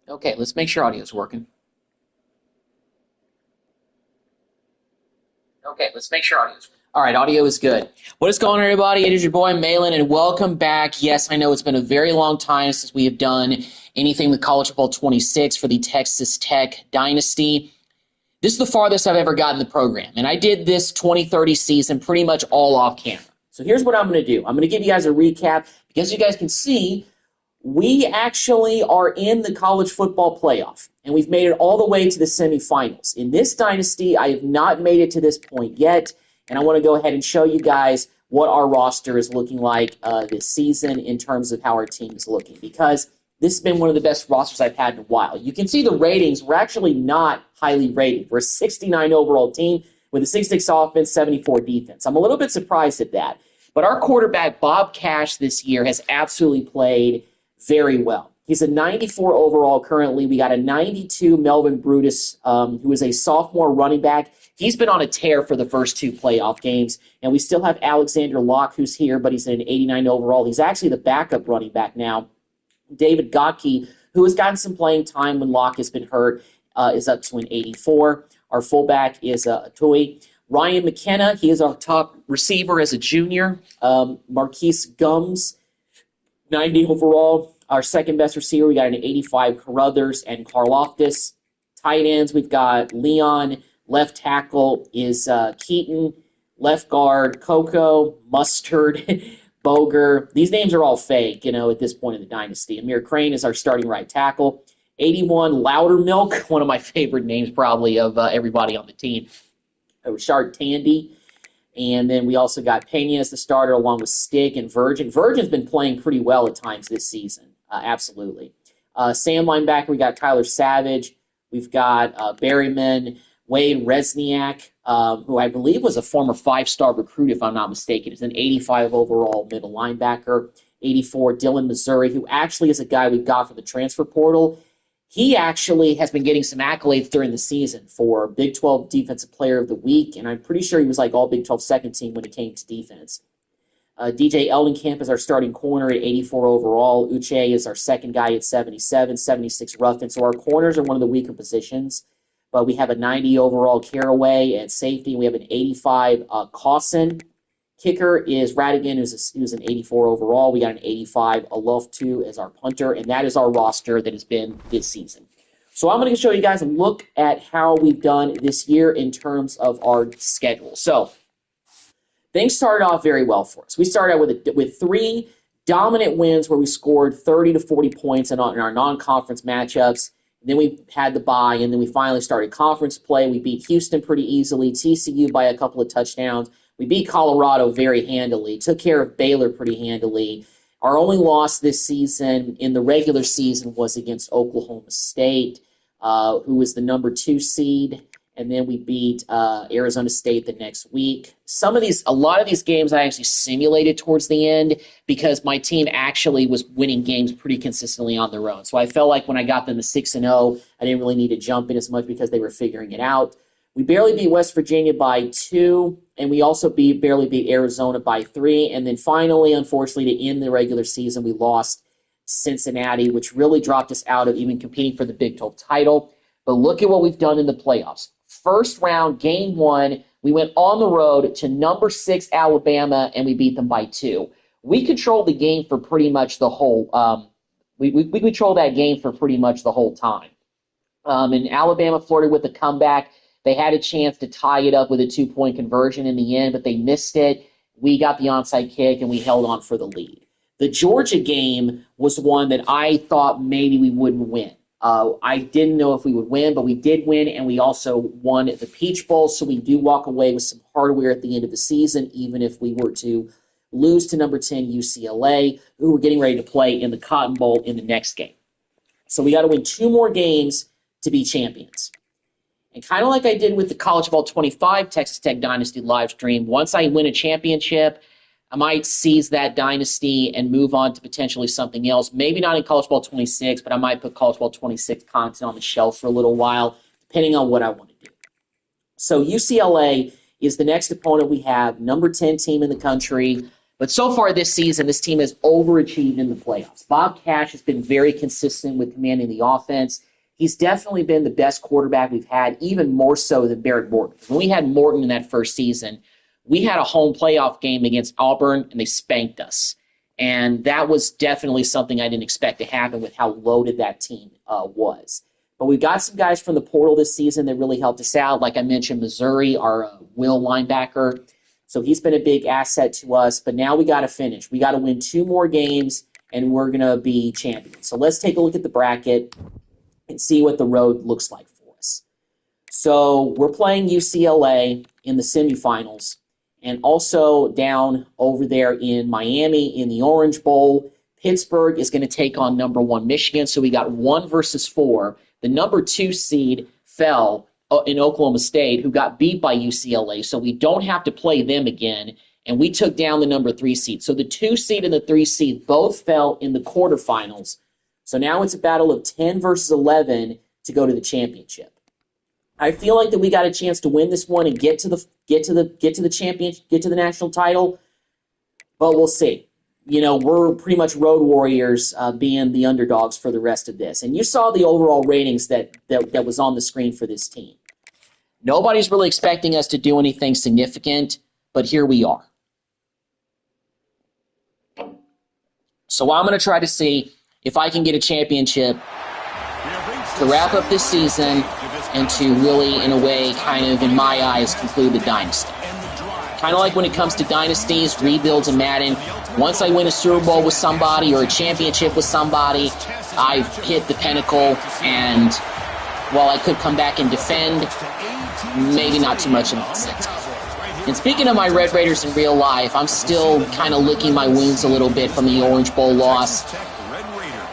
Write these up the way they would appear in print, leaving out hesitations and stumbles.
Okay, let's make sure audio's working. Okay, let's make sure audio's working. All right, audio is good. What is going on, everybody? It is your boy Malin, and welcome back. Yes, I know it's been a very long time since we have done anything with College Football 26 for the Texas Tech Dynasty. This is the farthest I've ever gotten the program, and I did this 2030 season pretty much all off camera. So here's what I'm going to do. I'm going to give you guys a recap because you guys can see we actually are in the college football playoff, and we've made it all the way to the semifinals. In this dynasty, I have not made it to this point yet, and I want to go ahead and show you guys what our roster is looking like this season in terms of how our team is looking, because this has been one of the best rosters I've had in a while. You can see the ratings. We're actually not highly rated. We're a 69 overall team with a 66 offense, 74 defense. I'm a little bit surprised at that. But our quarterback, Bob Cash, this year has absolutely played very well. He's a 94 overall currently. We got a 92 Melvin Brutus, who is a sophomore running back. He's been on a tear for the first two playoff games. And we still have Alexander Locke, who's here, but he's an 89 overall. He's actually the backup running back now. David Gotke, who has gotten some playing time when Locke has been hurt, is up to an 84. Our fullback is Tui. Ryan McKenna, he is our top receiver as a junior. Marquise Gums, 90 overall. Our second best receiver, we got an 85 Carruthers and Karloftis. Tight ends, we've got Leon. Left tackle is Keaton. Left guard, Coco, Mustard, Boger. These names are all fake, at this point in the dynasty. Amir Crane is our starting right tackle. 81 Loudermilk, one of my favorite names probably of everybody on the team. Richard Tandy. And then we also got Pena as the starter along with Stick and Virgin. Virgin's been playing pretty well at times this season. Absolutely. Sam linebacker, we got Tyler Savage. We've got Berryman, Wade Resniak, who I believe was a former five-star recruit, if I'm not mistaken. He's an 85 overall middle linebacker. 84, Dylan Missouri, who actually is a guy we got from the transfer portal. He actually has been getting some accolades during the season for Big 12 Defensive Player of the Week, and I'm pretty sure he was like all Big 12 second team when it came to defense. DJ Eldenkamp is our starting corner at 84 overall. Uche is our second guy at 77, 76 Ruffin. So our corners are one of the weaker positions, but we have a 90 overall Caraway at safety. We have an 85 Cawson. Kicker is Radigan, who's an 84 overall. We got an 85 Aloftu as our punter, and that is our roster that has been this season. So I'm going to show you guys a look at how we've done this year in terms of our schedule. So things started off very well for us. We started out with three dominant wins where we scored 30 to 40 points in our non-conference matchups. And then we had the bye, and then we finally started conference play. We beat Houston pretty easily, TCU by a couple of touchdowns. We beat Colorado very handily, took care of Baylor pretty handily. Our only loss this season in the regular season was against Oklahoma State, who was the number 2 seed. And then we beat Arizona State the next week. A lot of these games I actually simulated towards the end because my team actually was winning games pretty consistently on their own. So I felt like when I got them to 6-0, I didn't really need to jump in as much because they were figuring it out. We barely beat West Virginia by 2, and we also barely beat Arizona by 3. And then finally, unfortunately, to end the regular season, we lost Cincinnati, which really dropped us out of even competing for the Big 12 title. But look at what we've done in the playoffs. First round, game 1, we went on the road to number 6 Alabama, and we beat them by 2. We controlled the game for pretty much the whole. We controlled that game for pretty much the whole time. And Alabama flirted with a comeback. They had a chance to tie it up with a 2-point conversion in the end, but they missed it. We got the onside kick, and we held on for the lead. The Georgia game was one that I thought maybe we wouldn't win. I didn't know if we would win, but we did win, and we also won the Peach Bowl, so we do walk away with some hardware at the end of the season, even if we were to lose to number 10 UCLA, who were getting ready to play in the Cotton Bowl in the next game. So we got to win 2 more games to be champions. And kind of like I did with the College Football 25 Texas Tech Dynasty live stream, once I win a championship, I might seize that dynasty and move on to potentially something else. Maybe not in College Football 26, but I might put College Football 26 content on the shelf for a little while, depending on what I want to do. So UCLA is the next opponent we have, number 10 team in the country. But so far this season, this team has overachieved in the playoffs. Bob Cash has been very consistent with commanding the offense. He's definitely been the best quarterback we've had, even more so than Barrett Morton. When we had Morton in that first season, we had a home playoff game against Auburn, and they spanked us. And that was definitely something I didn't expect to happen with how loaded that team was. But we got some guys from the portal this season that really helped us out. Like I mentioned, Missouri, our Will linebacker. So he's been a big asset to us. But now we got to finish. We got to win 2 more games, and we're going to be champions. So let's take a look at the bracket and see what the road looks like for us. So we're playing UCLA in the semifinals, and also down over there in Miami in the Orange Bowl. Pittsburgh is going to take on number 1 Michigan. So we got 1 versus 4. The number 2 seed fell in Oklahoma State, who got beat by UCLA. So we don't have to play them again. And we took down the number 3 seed. So the 2 seed and the 3 seed both fell in the quarterfinals. So now it's a battle of 10 versus 11 to go to the championship. I feel like that we got a chance to win this one and get to the championship, get to the national title, but we'll see. You know, we're pretty much road warriors, being the underdogs for the rest of this. And you saw the overall ratings that was on the screen for this team. Nobody's really expecting us to do anything significant, but here we are. So I'm going to try to see if I can get a championship to wrap up this season and to really, in a way, kind of, in my eyes, conclude the dynasty. Kind of like when it comes to dynasties, rebuilds, and Madden, once I win a Super Bowl with somebody or a championship with somebody, I've hit the pinnacle, and while I could come back and defend, maybe not too much in that sense. And speaking of my Red Raiders in real life, I'm still kind of licking my wounds a little bit from the Orange Bowl loss.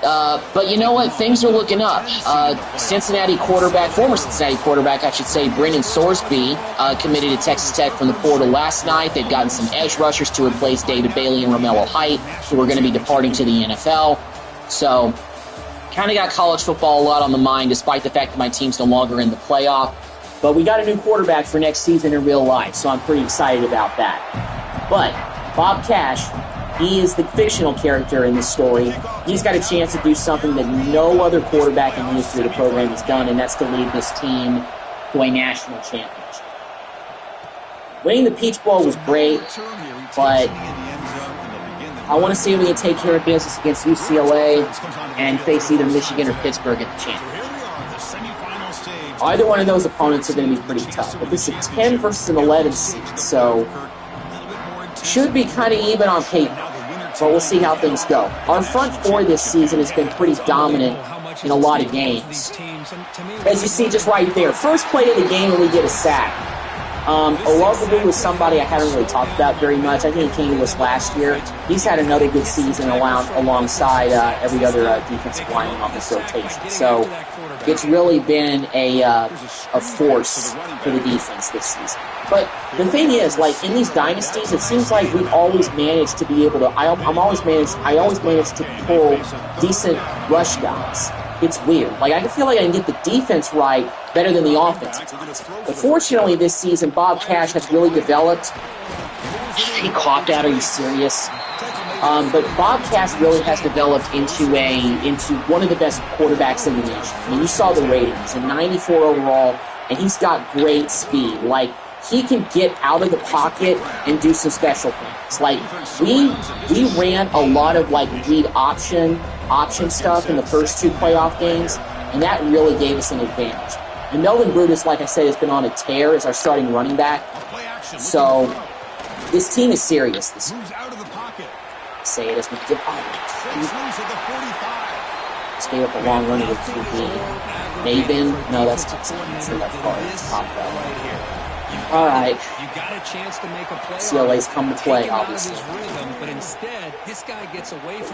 But you know what? Things are looking up. Former Cincinnati quarterback, I should say, Brendan Sorsby, committed to Texas Tech from the portal last night. They've gotten some edge rushers to replace David Bailey and Romello Height, who are going to be departing to the NFL. So, kind of got college football a lot on the mind, despite the fact that my team's no longer in the playoff. But we got a new quarterback for next season in real life, so I'm pretty excited about that. But Bob Cash, he is the fictional character in this story. He's got a chance to do something that no other quarterback in the history of the program has done, and that's to lead this team to a national championship. Winning the Peach Bowl was great, but I want to see if we can take care of business against UCLA and face either Michigan or Pittsburgh at the championship. Either one of those opponents are going to be pretty tough. But this is a 10 versus an 11 seed, so should be kind of even on paper. But we'll see how things go. Our front four this season has been pretty dominant in a lot of games. As you see just right there, first play of the game and we get a sack. Olugbu was somebody I haven't really talked about very much. I think he came to us last year. He's had another good season alongside every other defensive lineman on this rotation. So it's really been a force for the defense this season. But the thing is, like in these dynasties, it seems like we've always managed to be able to. I always managed to pull decent rush guys. It's weird. Like I feel like I can get the defense right better than the offense. But fortunately, this season, Bob Cash has really developed. He coughed out. Are you serious? But Bob Cash really has developed into one of the best quarterbacks in the nation. I mean, you saw the ratings, a 94 overall, and he's got great speed. Like he can get out of the pocket and do some special things. Like we ran a lot of like read option stuff in the first two playoff games, and that really gave us an advantage. And Melvin Brutus, like I said, has been on a tear as our starting running back. So this team is serious this year. Say it as we get on. Just gave up a long run with QB. Maven? No, that's the left part. It's top right. All right. CLA's come to play, obviously.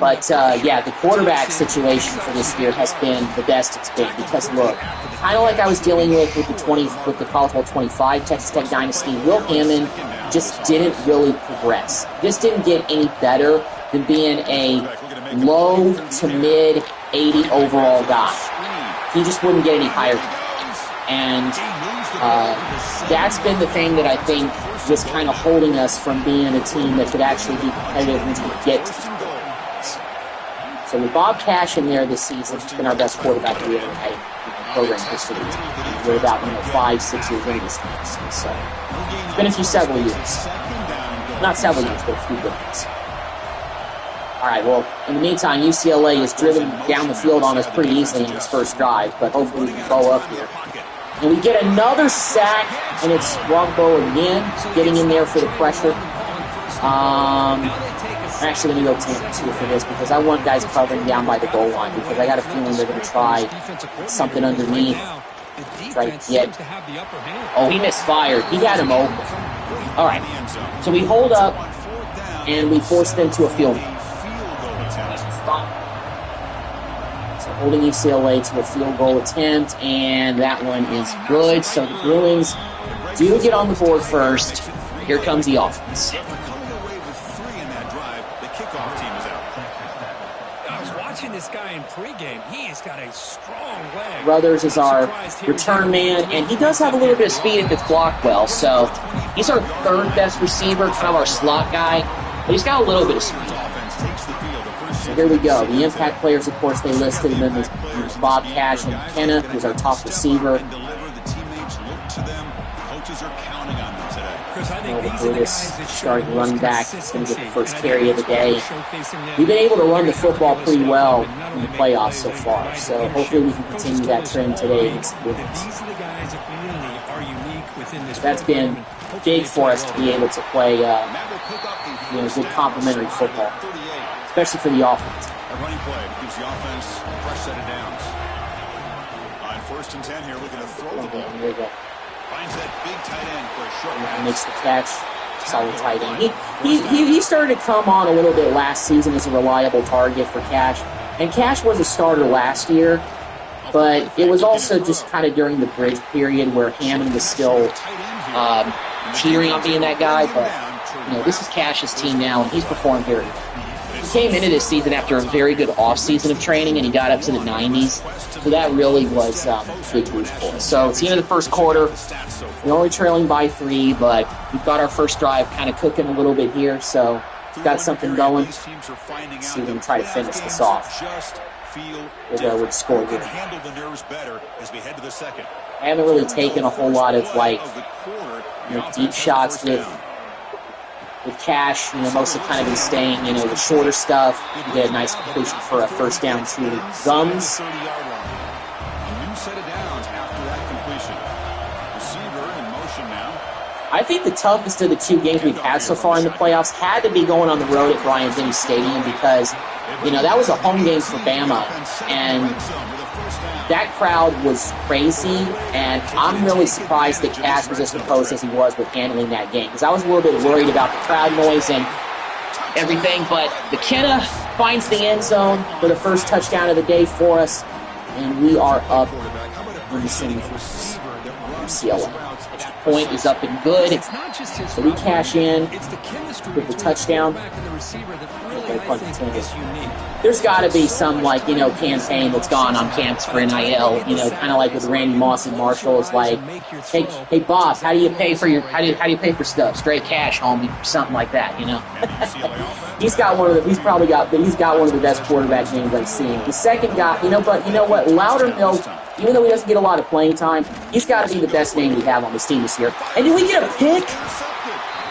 But yeah, the quarterback situation for this year has been the best it's been because look, kind of like I was dealing with the College Bowl 25 Texas Tech Dynasty, Will Hammond just didn't really progress. Just didn't get any better than being a low to mid 80 overall guy. He just wouldn't get any higher than that. And That's been the thing that I think was kind of holding us from being a team that could actually be competitive once we get to the playoffs. So with Bob Cash in there this season, he's been our best quarterback we ever had in program history. We're about 5-6 years into this thing. So it's been several years. Not several years, but a few good ones. All right, well, in the meantime, UCLA is driven down the field on us pretty easily in this first drive, but hopefully we can blow up here. And we get another sack, and it's Rogbo again, getting in there for the pressure. I'm actually going to go 10-2 for this because I want guys covering down by the goal line because I got a feeling they're going to try something underneath. Try to get. Oh, he misfired. He had him open. All right, so we hold up, and we force them to a field goal. So holding UCLA to a field goal attempt, and that one is good. So the Bruins do get on the board first. Here comes the offense. I was watching this guy in pregame. He's got a strong leg. Brothers is our return man, and he does have a little bit of speed if it's blocked well. So he's our third best receiver, kind of our slot guy, but he's got a little bit of speed. So here we go. The impact players, of course, they listed them as Bob Cash and McKenna, who's our top receiver. Brutus, starting running back, is going to get the first carry of the day. We've been able to run the football pretty well in the playoffs so far, so hopefully we can continue that trend today against the Bruins. So that's been big for us to be able to play good complementary football, especially for the offense. A running play gives the offense a fresh set of downs. On 1st and 10 here, looking to throw the ball. There we go. Finds that big tight end for a short pass. Makes the catch. Solid tight end. He started to come on a little bit last season as a reliable target for Cash. And Cash was a starter last year, but it was also just kind of during the bridge period where Hammond was still teetering on being that guy. But this is Cash's team now, and he's performed very well. He came into this season after a very good offseason of training, and he got up to the 90s. So that really was a big boost for us. So it's the end of the first quarter. We're only trailing by 3, but we've got our first drive kind of cooking a little bit here. So we've got something going. Let's see if we can try to finish this off. We'll go with score here. I haven't really taken a whole lot of deep shots with Cash, mostly kind of been staying, the shorter stuff. We get a nice completion for a first down to Gums. I think the toughest of the 2 games we've had so far in the playoffs had to be going on the road at Bryant-Denny Stadium because, that was a home game for Bama, and that crowd was crazy, and I'm really surprised that Cash was as composed as he was with handling that game, because I was a little bit worried about the crowd noise and everything, but McKenna finds the end zone for the first touchdown of the day for us, and we are up in the semifinals. UCLA. Extra point is up and good, so we cash in with the touchdown. There's got to be some campaign that's gone on camps for NIL. Kind of like with Randy Moss and Marshall. It's like, hey, boss, how do you pay for stuff? Straight cash, homie, something like that. He's got one of the best quarterback names I've seen. The second guy, but you know what? Loudermilk, even though he doesn't get a lot of playing time, he's got to be the best name we have on this team this year. And did we get a pick?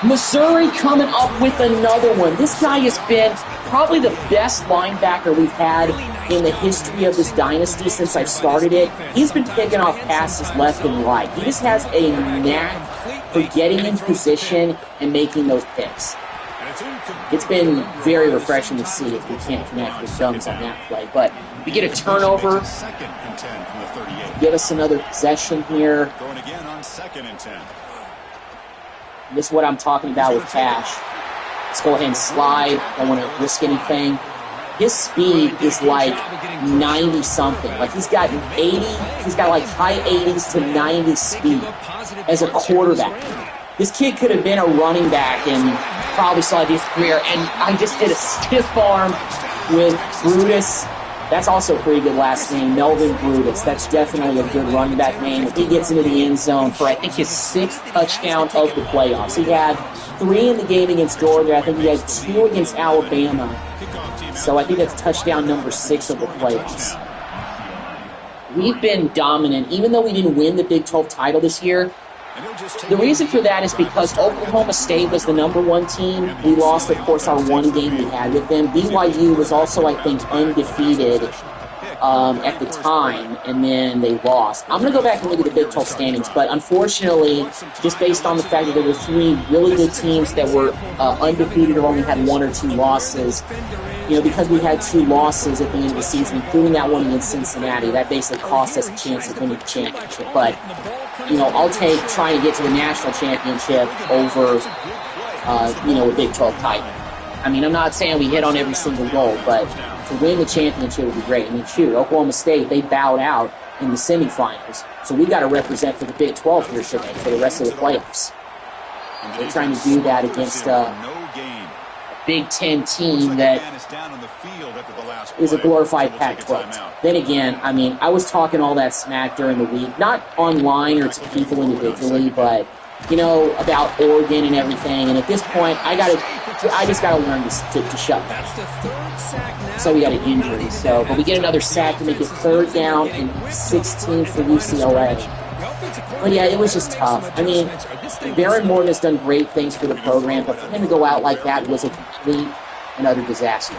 Missouri coming up with another one. This guy has been probably the best linebacker we've had in the history of this dynasty since I've started it. He's been picking off passes left and right. He just has a knack for getting in position and making those picks. It's been very refreshing to see if we can't connect with Gums on that play. But we get a turnover. Give us another possession here. Going again on 2nd and 10. This is what I'm talking about with Cash. Let's go ahead and slide. Don't want to risk anything. His speed is like 90-something. He's got high 80s to 90 speed as a quarterback. This kid could have been a running back and probably saw his career. And I just did a stiff arm with Brutus That's also a pretty good last name, Melvin Brutus. That's definitely a good running back name. He gets into the end zone for, I think, his 6th touchdown of the playoffs. He had 3 in the game against Georgia. I think he had 2 against Alabama. So I think that's touchdown number 6 of the playoffs. We've been dominant. Even though we didn't win the Big 12 title this year, the reason for that is because Oklahoma State was the number 1 team. We lost, of course, our 1 game we had with them. BYU was also, I think, undefeated at the time, and then they lost. I'm going to go back and look at the Big 12 standings, but unfortunately, just based on the fact that there were 3 really good teams that were undefeated or only had 1 or 2 losses, because we had 2 losses at the end of the season, including that one against Cincinnati, that basically cost us a chance of winning the championship. But I'll take trying to get to the national championship over, a Big 12 title. I mean, I'm not saying we hit on every single goal, but to win the championship would be great. I mean, shoot, Oklahoma State, they bowed out in the semifinals, so we got to represent for the Big 12 here today for the rest of the playoffs. And we're trying to do that against Big Ten team that is a glorified Pac-12. Then again, I mean, I was talking all that smack during the week, not online or to people individually, but, about Oregon and everything. And at this point, I just got to learn to shut up. So we got an injury. But we get another sack to make it 3rd down and 16 for UCLA. But yeah, it was just tough. I mean, Baron Morton has done great things for the program, but for him to go out like that was a complete and utter disaster.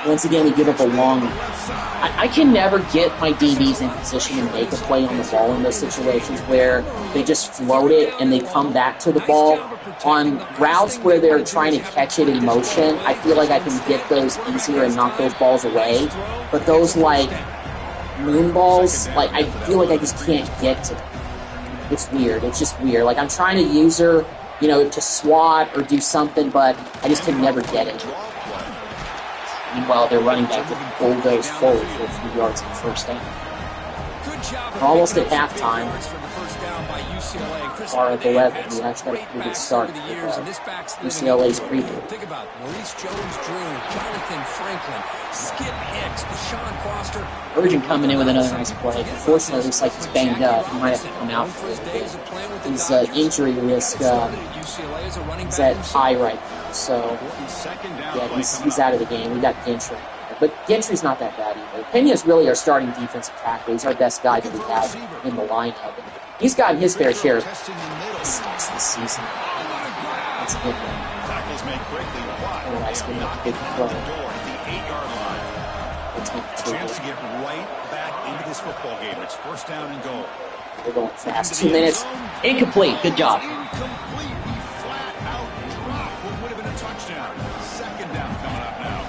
Once again, we give up a long... I can never get my DBs in position to make a play on the ball in those situations where they just float it and they come back to the ball. On routes where they're trying to catch it in motion, I feel like I can get those easier and knock those balls away. But those, moon balls, I feel like I just can't get to them. It's weird. It's just weird. I'm trying to use her, to swat or do something, but I just can never get it. Meanwhile, their running back just bulldozed forward for a few yards in the first down. We're almost at halftime. Far at 11. We actually got a pretty good start. UCLA's creeping. Think about Maurice Jones-Drew, Jonathan Franklin, Skip Hicks, Deshaun Foster. Urgent coming in with another nice play. Unfortunately, it looks like he's banged up. He might have to come out for a bit. His injury risk is at high right now. So, yeah, he's out of the game. We got Gentry. But Gentry's not that bad either. Pena's really our starting defensive tackle. He's our best guy that we have in the lineup. He's gotten his fair share of sacks this season. That's a good one. Oh, nice to make a big throw. A chance to get right back into this football game. It's 1st down and goal. We're going fast. 2 minutes. Incomplete. Good job. Incomplete. He flat out dropped what would have been a touchdown. 2nd down coming up now.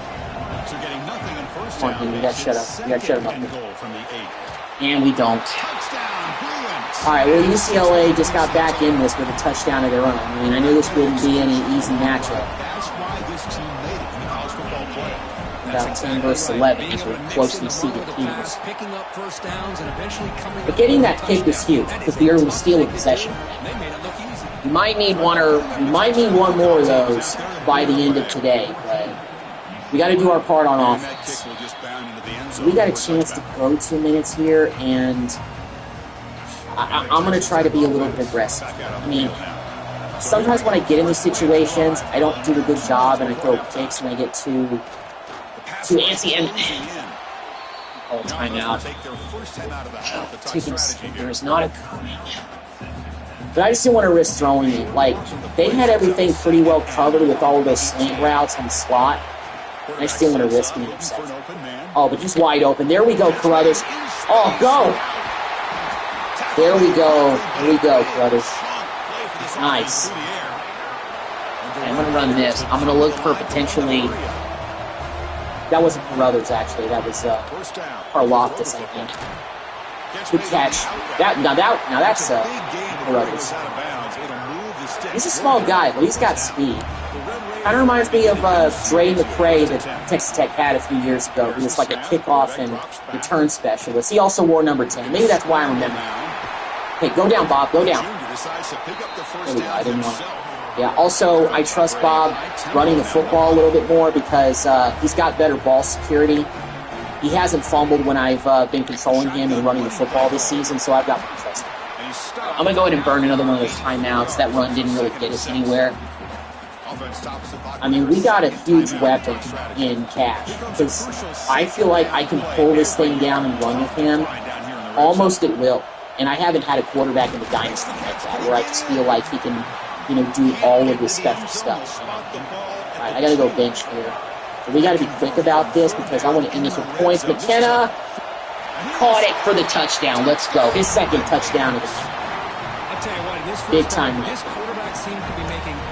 So getting nothing on 1st down. Come on, we got to shut up. We got to shut him up. Goal from the 8. And we don't. All right, well, UCLA just got back in this with a touchdown of their own. I mean, I knew this wouldn't be any easy matchup. That's why this team made it in the college football playoff. About 10 versus 11, these were closely seeded teams. But getting that kick was huge because we were stealing possession. We might need one more of those by the end of today, but we got to do our part on offense. We got a chance to go 2 minutes here, and I'm going to try to be a little bit aggressive. I mean, sometimes when I get in these situations, I don't do a good job, and I throw kicks, and I get too antsy. And timeout. Taking there's not a coverage. But I just didn't want to risk throwing it. They had everything pretty well covered with all of those slant routes and slot. I just didn't want to risk an interception. Oh, but just wide open. There we go, Carruthers. Oh, go! There we go. Here we go, Carruthers. Nice. Okay, I'm going to run this. I'm going to look for potentially... That wasn't Carruthers, actually. That was Karloftis, I think. Good catch. Now that's Carruthers. He's a small guy, but he's got speed. Kind of reminds me of Dre McCray that Texas Tech had a few years ago. He was like a kickoff and return specialist. He also wore number 10. Maybe that's why I remember. Hey, go down, Bob. Go down. There we go. I didn't want to. Yeah, also, I trust Bob running the football a little bit more because he's got better ball security. He hasn't fumbled when I've been controlling him and running the football this season, so I've got my trust. I'm going to go ahead and burn another one of those timeouts. That run didn't really get us anywhere. I mean, we got a huge weapon in Cash, because I feel like I can pull this thing down and run with him almost at will. And I haven't had a quarterback in the Dynasty like that, where I just feel like he can, you know, do all of this special stuff. All right, I got to go bench here. But we got to be quick about this because I want to end this with points. McKenna caught it for the touchdown. Let's go. His second touchdown of the game. Big time.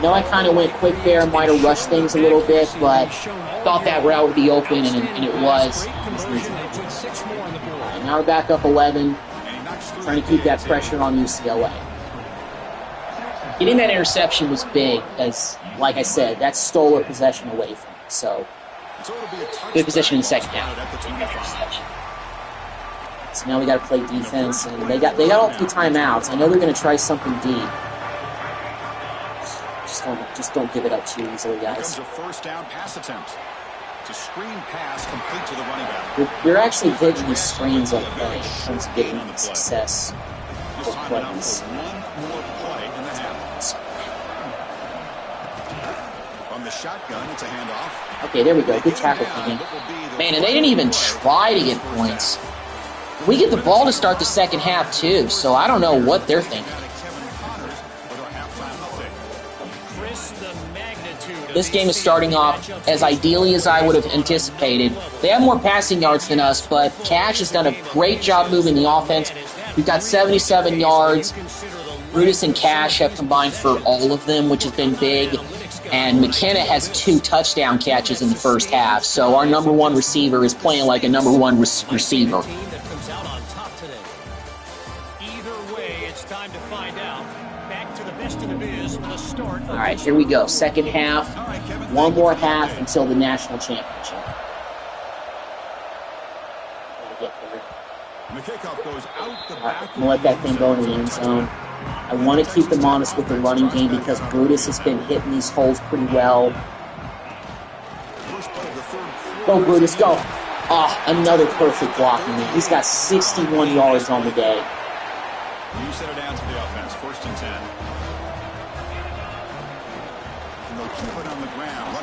No, I kind of went quick there. Might have rushed things a little bit, but thought that route would be open, and it was. Right, now we're back up 11. Trying to keep that pressure on UCLA. Getting that interception was big, as, like I said, that stole a possession away from me. So, good position in the second half. So now we got to play defense, and they got all 2 timeouts. I know they're going to try something deep. Just don't give it up too easily, guys. A first down pass attempt. It's a screen pass complete to the running back. You're actually hitting these screens okay in terms of getting success with plays. One more play in the half. From the shotgun, it's a handoff. Okay, there we go. Good tackle, King. Man, and they didn't even try to get points. We get the ball to start the second half, too, so I don't know what they're thinking. This game is starting off as ideally as I would have anticipated. They have more passing yards than us, but Cash has done a great job moving the offense. We've got 77 yards. Brutus and Cash have combined for all of them, which has been big. And McKenna has 2 touchdown catches in the first half. So our number 1 receiver is playing like a number 1 receiver. All right, here we go. Second half. One more half until the national championship. All right, I'm going to let that thing go in the end zone. I want to keep them honest with the running game because Brutus has been hitting these holes pretty well. Go, Brutus, go. Oh, another perfect blocking man. He's got 61 yards on the day. You set it down to the offense. 1st and 10.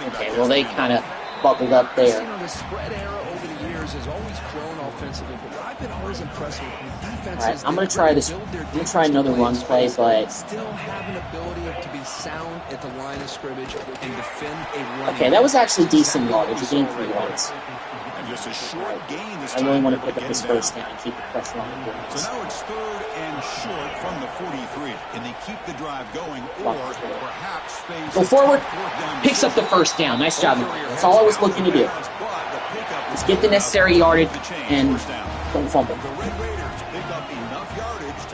Okay, well, they kind of buckled up there. The spread era over the years has always grown offensively, but what I've been always impressed with defenses. All right, I'm going to try this. I'm going to try another run play, but still have an ability to be sound at the line of scrimmage and defend a run. Okay, that was actually decent yardage. You gained 3 yards. Just a short gain this I really want to pick up this first down and keep the pressure on the boards. So now it's 3rd and short from the 43. Can they keep the drive going or perhaps face go forward, picks up the first down. Nice job. That's all I was looking to do. Just get the necessary yardage and don't fumble.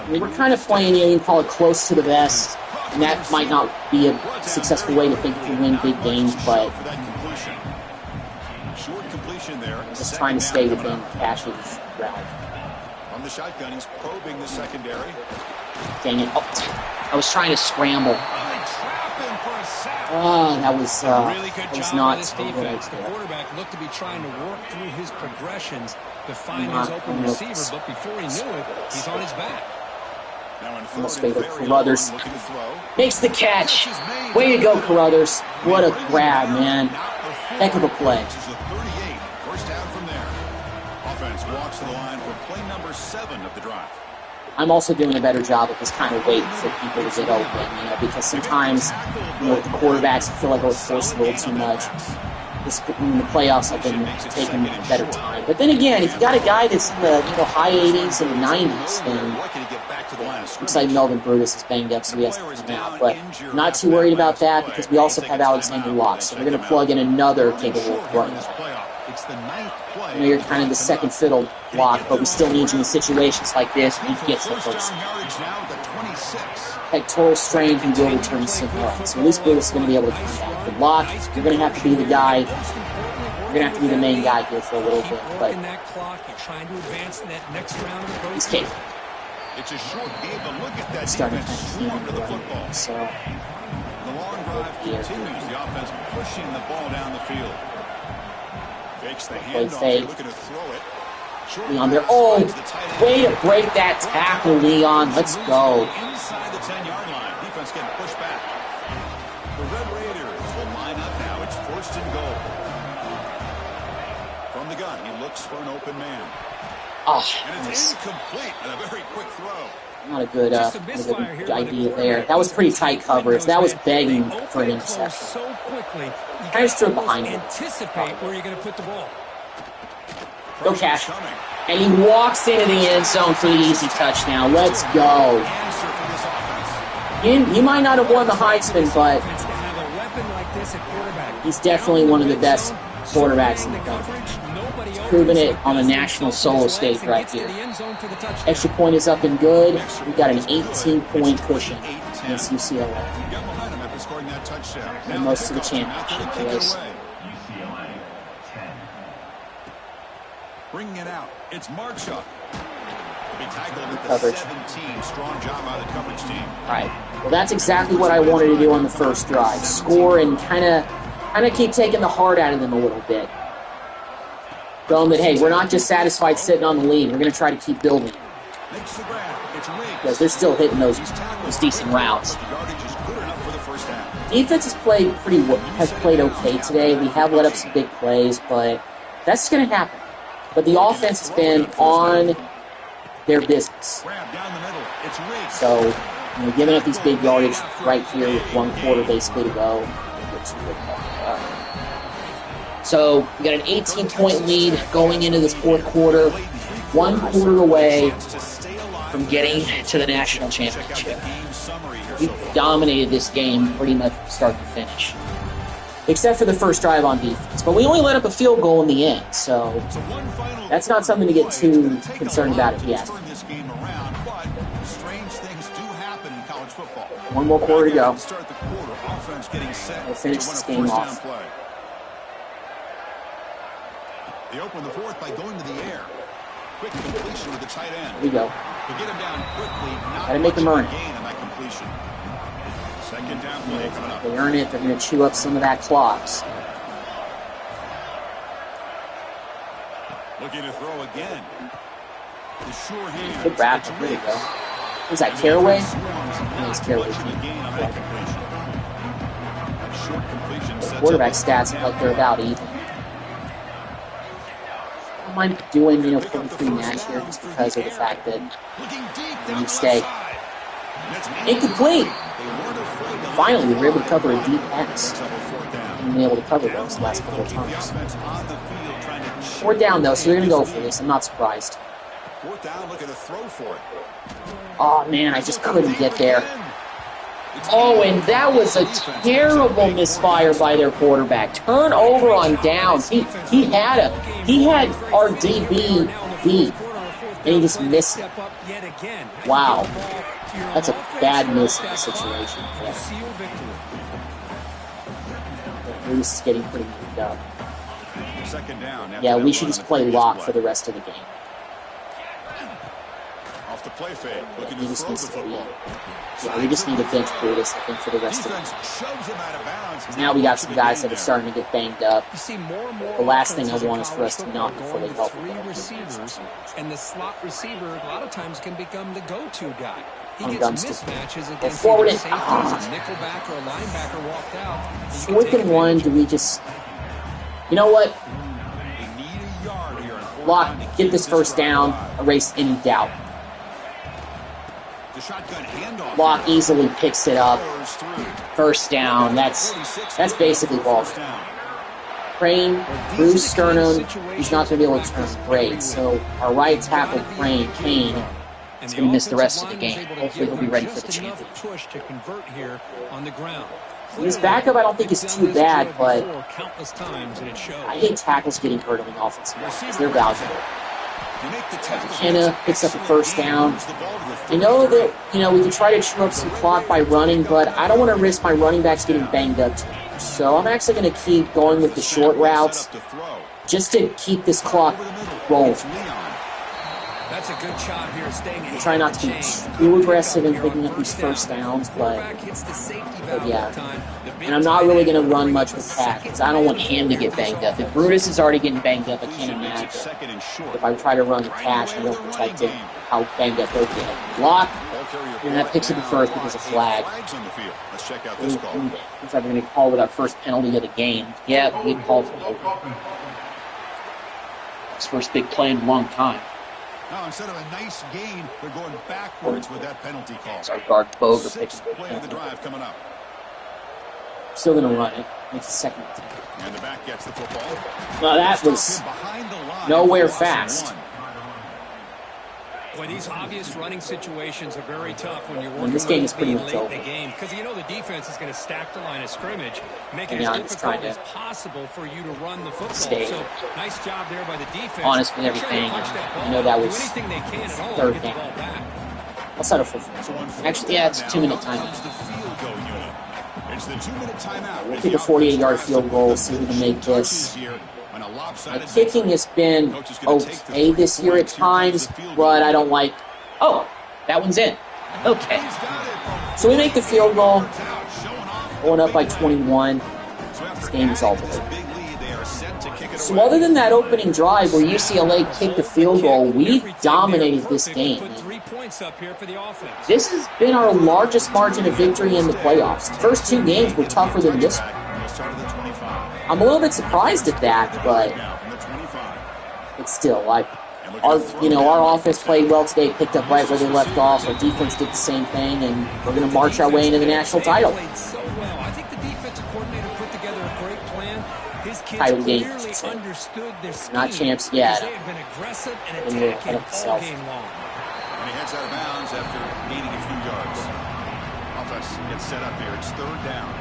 I mean, we're kind of playing, you can call it close to the vest, and that might not be a successful way to think to win big games, but just trying to stay within Cash's route. On the shotgun, he's probing the secondary. Dang it. Oh, I was trying to scramble. Oh, that was not so good. The quarterback looked to be trying to work through his progressions to find his open receiver, but before he knew it, he's on his back. Almost favored Carruthers. Makes the catch. Way to go, Carruthers. What a grab, man. Heck of a play. Walks to the line for play number 7 of the drive. I'm also doing a better job of just kind of waiting for people to get open, because sometimes, with the quarterbacks, I feel like I was forced a little too much. In the playoffs, I've been taking better time. But then again, if you got a guy that's in the high 80s and the 90s, then looks like Melvin Brutus is banged up, so he has to come out. But I'm not too worried about that because we also have Alexander Locke, so we're going to plug in another capable running back. I know you're kind of the second fiddle block, but we still need you in situations like this. You get the first. Pectoral strain can go return somewhere. So at least Brutus is going to be able to come back. The block, you're going to have to be the guy. You're going to have to be the main guy here for a little bit. But he's capable. It's a short game, but look at that starting defense kind of swarm to the football. So the long drive continues. The offense pushing the ball down the field. Fakes the Play handoff. fake. Looking to throw it. Short Leon there. pass Oh, finds the tight end. way to break that tackle, Leon. Let's go. Inside the 10-yard line. Defense getting pushed back. The Red Raiders will line up now. It's first and goal. From the gun, he looks for an open man. Oh, And it's incomplete and a very quick throw. not a good idea there. That was pretty tight coverage. That was begging for an interception. So quickly, I just stood behind him. Anticipate where you're going to put the ball. Go Cash. And he walks into the end zone for the easy touchdown. Let's go. He might not have won the Heisman, but he's definitely one of the best quarterbacks in the country. He's proven it on the national solo stage right here. Extra point is up and good. We got an 18-point cushion against UCLA. And most of the championship race. Bringing it out. It's Marchuk. Be tackled at the Coverage. 17. Strong job by the coverage team. All right. Well, that's exactly what I wanted to do on the first drive. Score and kind of keep taking the heart out of them a little bit. Tell them that, hey, we're not just satisfied sitting on the lead. We're going to try to keep building. Makes the grab. It's Riggs. Because they're still hitting those decent routes. The yardage is good enough for the first half. Defense has played okay today. We have let up some big plays, but that's going to happen. But the offense has been on their business. Grab down the middle. It's Riggs. So, giving up these big yardage right here with 1 quarter basically to go. So, we got an 18-point lead going into this fourth quarter. 1 quarter away from getting to the national championship. We dominated this game pretty much from start to finish. Except for the first drive on defense. But we only let up a field goal in the end, so that's not something to get too concerned about if you ask me. One more quarter to go. We'll finish this game off. They open the fourth by going to the air. Quick completion with the tight end. Here we go. To get him down quickly, Gotta make them earn it. gain on that completion. Second down play coming up. If they earn it, they're going to chew up some of that clock. Looking to throw again. The sure hand. Good wrap. There we go. Was that Caraway? It's Caraway. The quarterback stats look like they're about even. I don't mind doing, 43 match here just because of the fact that you stay. Incomplete! Finally, we were able to cover a deep X. We've been able to cover those the last couple of times. 4th down, though, so they're going to go for this. I'm not surprised. 4th down, looking to throw for it. Oh, man, I just couldn't get there. Oh, and that was a terrible misfire by their quarterback. Turnover on downs. He had our DB beat, and he just missed it. Wow. That's a bad miss in the situation. Reese is getting pretty moved up. Second down. Yeah, we should just play lock for the rest of the game. Off the play fake. Looking He to just throw needs the to be. football. Yeah, we just need to bench Brutus, I think, for the rest of the game. Defense shoves him out of bounds. Now we got some guys that are starting to get banged up. You see more and more The last thing I offenses in want is for us to college knock football before they going help. with 3 receivers, and the slot receiver a lot of times can become the go-to guy. He On gets Dunston. mismatches Well, against forward either it. safeties, a nickelback, or a linebacker walked out. You can 4th take and 1, advantage do we just... You know what? They need a yard here. Lock, get this first down, erase any doubt. The shotgun handoff. Lock easily picks it up. First down. That's basically ball. Crane, Bruce Sternum, he's not going to be able to turn great. So our right tackle, Kane, is going to miss the rest of the game. Hopefully he'll be ready for the championship. push to convert here on the ground. His backup I don't think is too bad, but Countless times, and it shows. I hate tackles getting hurt on the offensive line because they're valuable. McKenna picks up the first down. I know that, we can try to chew up some clock by running, but I don't want to risk my running backs getting banged up too much. So I'm actually going to keep going with the short routes just to keep this clock rolling. That's a good job here, staying I'm trying not to be too aggressive in picking up these first downs, but yeah. And I'm not really going to run much with Pat because I don't want him to get banged up. If Brutus is already getting banged up, I can't imagine if I try to run with Cash and I don't protect him, how banged up he'll get. Block, and that picks up the first because of flag. Looks like we're going to call it our first penalty of the game. Yeah, we called for it. It's first big play in a long time. Now, instead of a nice gain, they're going backwards with that penalty call. So our guard Boger picks up Play of the drive coming up. Still going to run it. It's the second attempt. And the back gets the football. Well, that was nowhere fast. Boy, these obvious running situations are very tough when you're working this game is with pretty the lead much late over. in the game, because you know the defense is going to stack the line of scrimmage, making Yeah, it I'm as just trying difficult to as possible for you to run the football. stay So nice job there by the defense. honest with They're trying everything. to punch that ball I know that out, was do anything they can at all to third get the down. ball back. I'll settle for 4. Actually, yeah, it's a 2-minute timeout. It's the 2-minute timeout. We'll kick a 48-yard field goal, see if we can make this. My kicking has been okay this year at times, but I don't like... Oh, that one's in. Okay. So we make the field goal, going up by 21. This game is all over. So other than that opening drive where UCLA kicked the field goal, we've dominated this game. This has been our largest margin of victory in the playoffs. The first 2 games were tougher than this one. I'm a little bit surprised at that, but still, our offense played well today, picked up right where they left off. Our defense did the same thing, and we're going to march our way into the national title. I think the defensive coordinator put together a great plan. His kids Title game, clearly understood their scheme. Not champs yet. They have been aggressive and And we're attacking all game long. And he heads out of bounds after gaining a few yards. Offense gets set up here. It's 3rd down.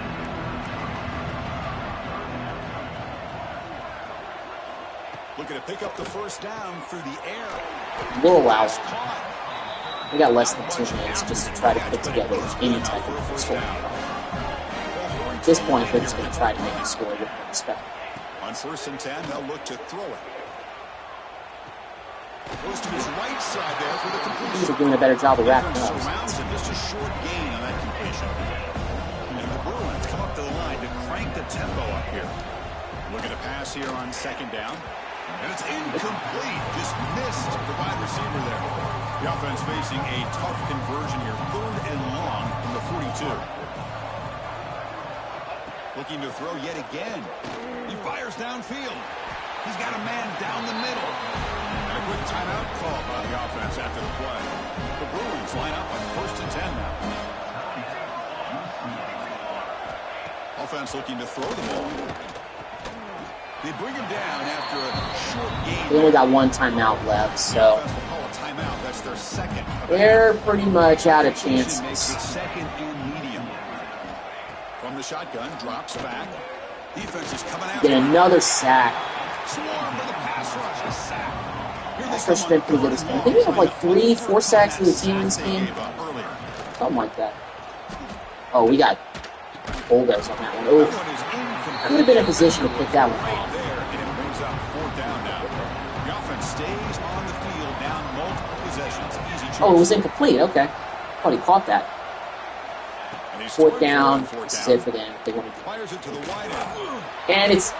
Looking to pick up the first down through the air. We'll allow it. We got less than 2 minutes just to try to put together any type of score. At this point, we're just going to try to make a score with respect. On 1st and 10, they'll look to throw it. Goes to his right side there for the completion. These are doing a better job of wrapping up. Surrounds him. Just a short gain on that completion. And the Bruins come up to the line to crank the tempo up here. Looking to pass here on 2nd down. And it's incomplete. Just missed the wide receiver there. The offense facing a tough conversion here. 3rd and long from the 42. Looking to throw yet again. He fires downfield. He's got a man down the middle. And a quick timeout call by the offense after the play. The Bruins line up on 1st and 10 now. Offense looking to throw the ball. They bring him down after a short game. We only got 1 timeout left, so That's their 2nd. they're pretty much out of chances. 2nd and medium. From the shotgun, drops back. Defense is coming after. Get another sack. Swarm for the pass rush. A sack. Pass rush has been pretty good this game. I think we have like 3-4 sacks for the team in this game. Something like that. Oh, we got bulldoze on that one. Oh, I would have been in position to pick that one off. And it brings up 4th down now. The offense stays on the field, down multiple possessions. Easy choice. Oh, it was incomplete. Okay. Thought he caught that. 4th down. This is it for them. They want to Fires it to the wide end. and it's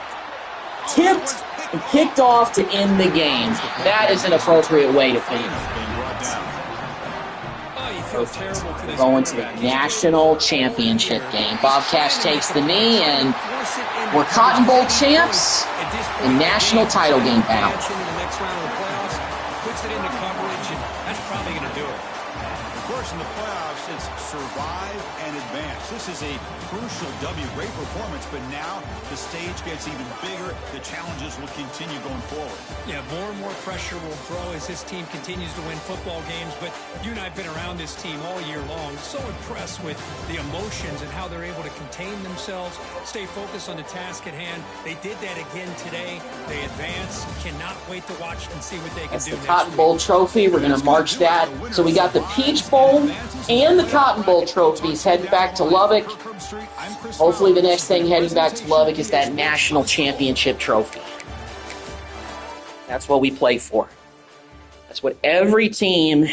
tipped and kicked off to end the game. That is an appropriate way to finish. Being brought down. We're going to the national championship game. Bob Cash takes the knee, and we're Cotton Bowl champs in national title game bound. Puts it into coverage, and that's probably going to do it. Of course, in the playoffs, it's survive and advance. This is a crucial W. Great performance, but now the stage gets even bigger. The challenges will continue going forward. Yeah, more and more pressure will grow as this team continues to win football games, but you and I have been around this team all year long. So impressed with the emotions and how they're able to contain themselves, stay focused on the task at hand. They did that again today. They advance. Cannot wait to watch and see what they can That's do the next Cotton week. Bowl trophy. We're going to march that. So we got the Peach Bowl and the Cotton Bowl trophies heading back to Lubbock. Hopefully the next thing heading back to Lubbock is that national championship trophy. That's what we play for. That's what every team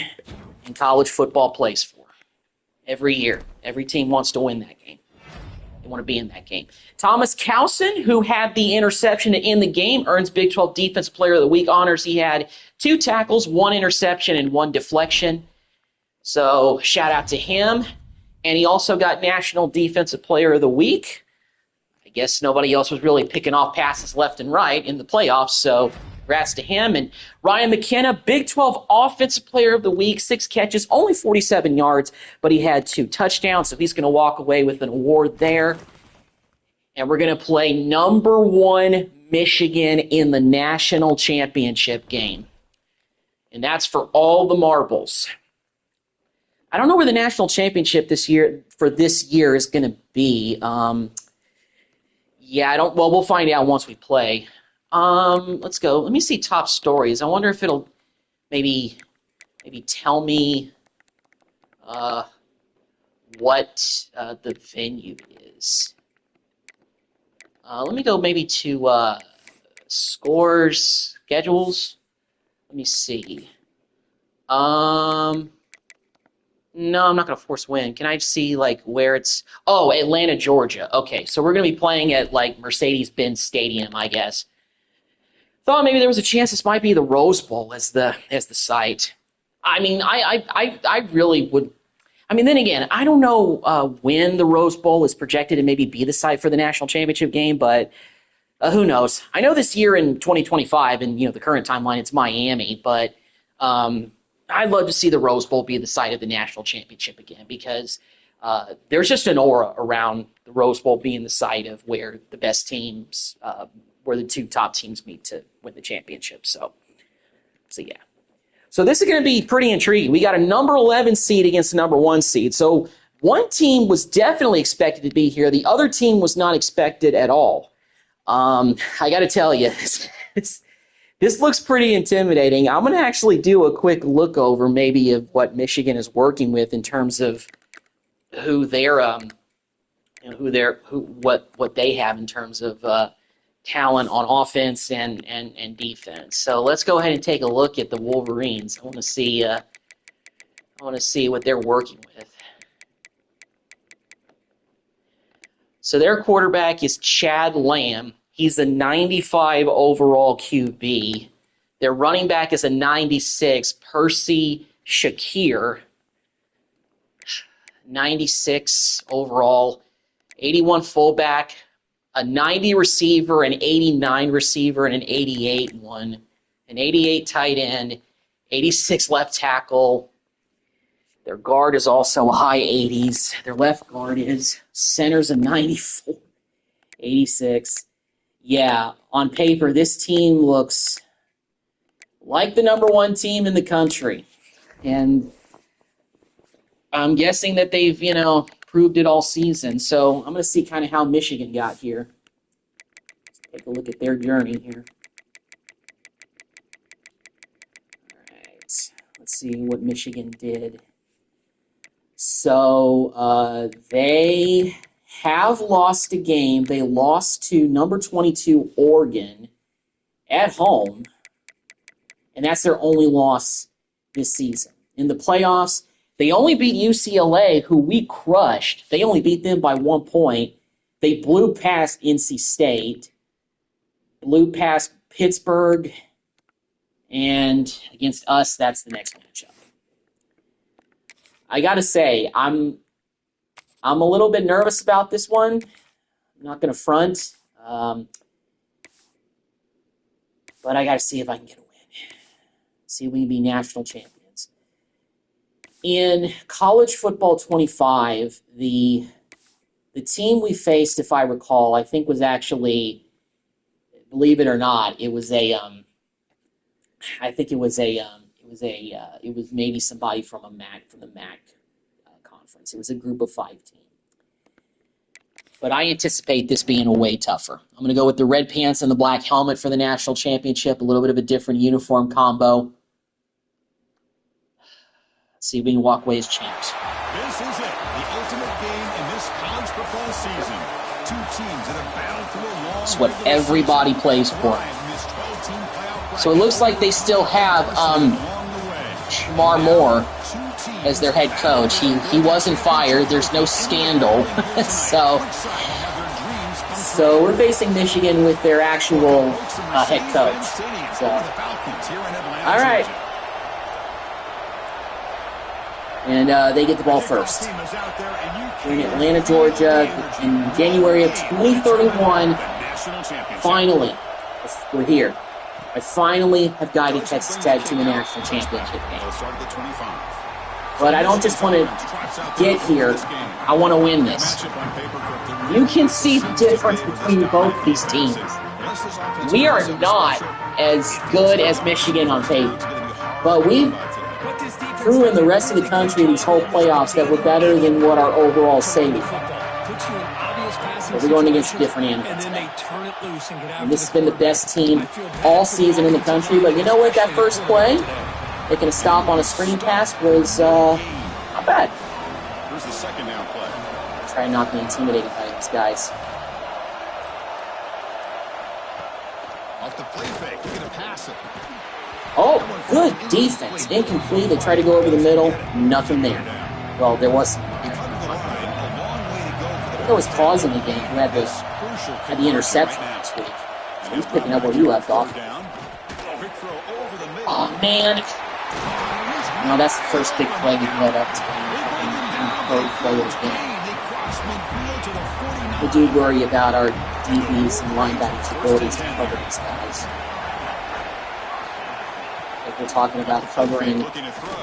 in college football plays for. Every year. Every team wants to win that game. They want to be in that game. Thomas Cowson, who had the interception to end the game, earns Big 12 Defensive Player of the Week honors. He had 2 tackles, 1 interception, and 1 deflection. So shout out to him. And he also got National Defensive Player of the Week. I guess nobody else was really picking off passes left and right in the playoffs, so congrats to him. And Ryan McKenna, Big 12 Offensive Player of the Week, 6 catches, only 47 yards, but he had 2 touchdowns, so he's going to walk away with an award there. And we're going to play number 1 Michigan in the national championship game. And that's for all the marbles. I don't know where the national championship this year is going to be. We'll find out once we play. Let's go. Let me see top stories. I wonder if it'll maybe tell me what the venue is. Let me go maybe to scores, schedules. Let me see. No, I'm not going to force win. Can I see, where it's... Oh, Atlanta, Georgia. Okay, so we're going to be playing at, Mercedes-Benz Stadium, I guess. Thought maybe there was a chance this might be the Rose Bowl as the site. I mean, I really would... I mean, then again, I don't know when the Rose Bowl is projected to maybe be the site for the national championship game, but who knows? I know this year in 2025, and, the current timeline, it's Miami, but... I'd love to see the Rose Bowl be the site of the national championship again because there's just an aura around the Rose Bowl being the site of where the best teams, where the 2 top teams meet to win the championship. So yeah. So this is going to be pretty intriguing. We got a number 11 seed against the number 1 seed. So one team was definitely expected to be here. The other team was not expected at all. I got to tell you, this looks pretty intimidating. I'm going to actually do a quick look over maybe of what Michigan is working with in terms of who what they have in terms of talent on offense and defense. So let's go ahead and take a look at the Wolverines. I want to see what they're working with. So their quarterback is Chad Lamb. He's a 95 overall QB. Their running back is a 96, Percy Shakir. 96 overall, 81 fullback, a 90 receiver, an 89 receiver, and an 88 one. An 88 tight end, 86 left tackle. Their guard is also high 80s. Their left guard is. Center's a 94, 86. Yeah, on paper, this team looks like the number 1 team in the country. And I'm guessing that they've, proved it all season. So I'm going to see kind of how Michigan got here. Let's take a look at their journey here. All right, let's see what Michigan did. So they have lost a game. They lost to number 22 Oregon at home, and that's their only loss this season. In the playoffs, they only beat UCLA, who we crushed. They only beat them by 1 point. They blew past NC State, blew past Pittsburgh, and against us, that's the next matchup. I got to say, I'm a little bit nervous about this one. I'm not going to front. But I got to see if I can get a win. See if we can be national champions. In college football 25, the team we faced, if I recall, I think was actually, believe it or not, it was a it was maybe somebody from the MAC conference. It was a group of 5 team. But I anticipate this being way tougher. I'm going to go with the red pants and the black helmet for the national championship, a little bit of a different uniform combo. Let's see if we can walk away as champs. This is it, the ultimate game in this college football season. 2 teams that have battled through a long... It's what everybody plays for. So it looks like they still have Shamar Moore as their head coach. He wasn't fired. There's no scandal. So we're facing Michigan with their actual head coach. So, all right. And they get the ball first. We're in Atlanta, Georgia in January of 2031. Finally, we're here. I finally have guided Texas Tech to the national championship game. But I don't just want to get here. I want to win this. You can see the difference between both these teams. We are not as good as Michigan on paper. But we proven the rest of the country these whole playoffs that we're better than what our overall say we are. But we're going against different animals. And this has been the best team all season in the country. But you know what? That first play, making a stop on a screen pass was not bad. Here's the second down play. Try not to be intimidated by these guys. Off the play fake, you're going to pass it. Oh, good defense. Incomplete. They tried to go over the middle. Nothing there. Well, there was some. That was Claus in the game who had the interception last week. So he's picking up where he left off. Oh, man. No, that's the first big play we led up to in the we do worry about our DBs and linebackers' abilities to cover these guys. Like we're talking about covering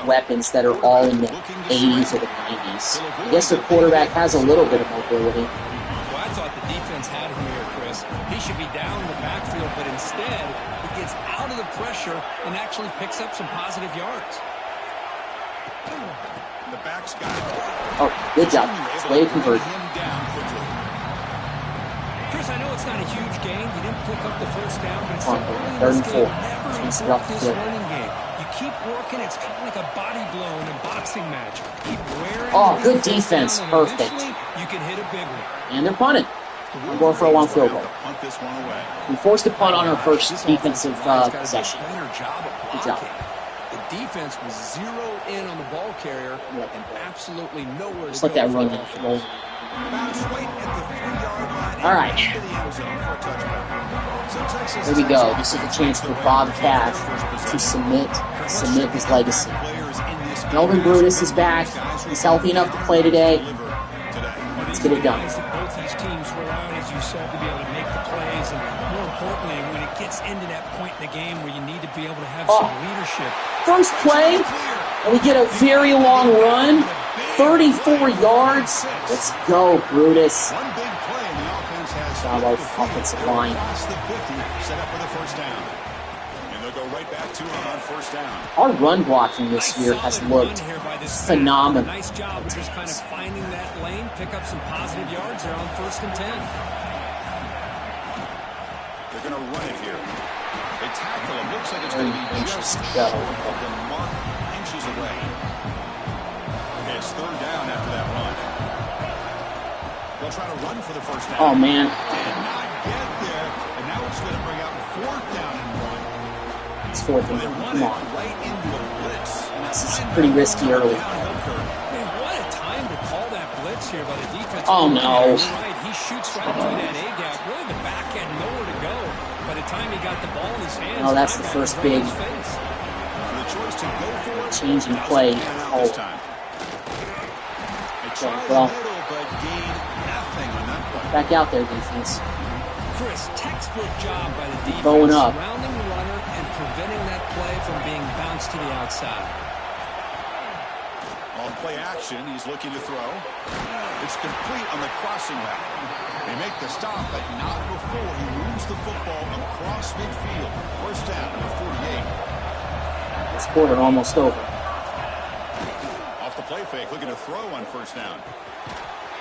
weapons that are all in the 80s or the 90s. I guess their quarterback has a little bit of mobility. Well, I thought the defense had him here, Chris. He should be down in the backfield, but instead, he gets out of the pressure and actually picks up some positive yards. The back's got it. Oh, good job. Way to convert. Chris, I know it's not a huge game. You didn't pick up the first down, but it's On third and four. Let's get off the field. You keep working. It's kind of like a body blow in a boxing match. Keep wearing. Oh, good defense. Perfect. You can hit a big one. And they're punting. I'm going for a long field goal. Punt this one away. We forced a punt on our first defensive possession. Good job. The defense was zero in on the ball carrier and absolutely nowhere Just to let go that run roll. All right. Here we go. This is a chance for Bob Cash to submit his legacy. Melvin Brutus is back. He's healthy enough to play today. Let's get it done. Both these teams rely on, as you said, to be able to make the plays, and more importantly, when it gets into that point in the game where you need to be able to have some leadership. First play, and we get a very long run. 34 yards. Let's go, Brutus. One big play, and the offense has Our offensive line. across the 50, set up for the first down. And they'll go right back to him on first down. Our run blocking this year has looked phenomenal. Nice job of just kind of finding that lane, pick up some positive yards there on 1st and 10. They're going to run it here. They tackle him. Looks like it's going to be just short of the mark, inches away. Okay, it's third down after that run. They'll try to run for the first down. Oh, man. Did not get there, and now it's going to bring out fourth down and one. It's fourth and They one. run Come it on. right into a blitz. This is pretty risky early. Man, what a time to call that blitz here by the defense. Oh, no. You're right. He shoots right through that A-gap. Really, the back had nowhere to go. By the time he got the ball in his hands, Oh, that's the first big change in play. Oh. Well, back out there, defense. Chris, textbook job by the defense, Bowing up. surrounding the runner and preventing that play from being bounced to the outside. On play action, he's looking to throw. It's complete on the crossing route. They make the stop, but not before he moves the football across midfield. First down at the 48. This quarter almost over. Off the play fake, looking to throw on first down.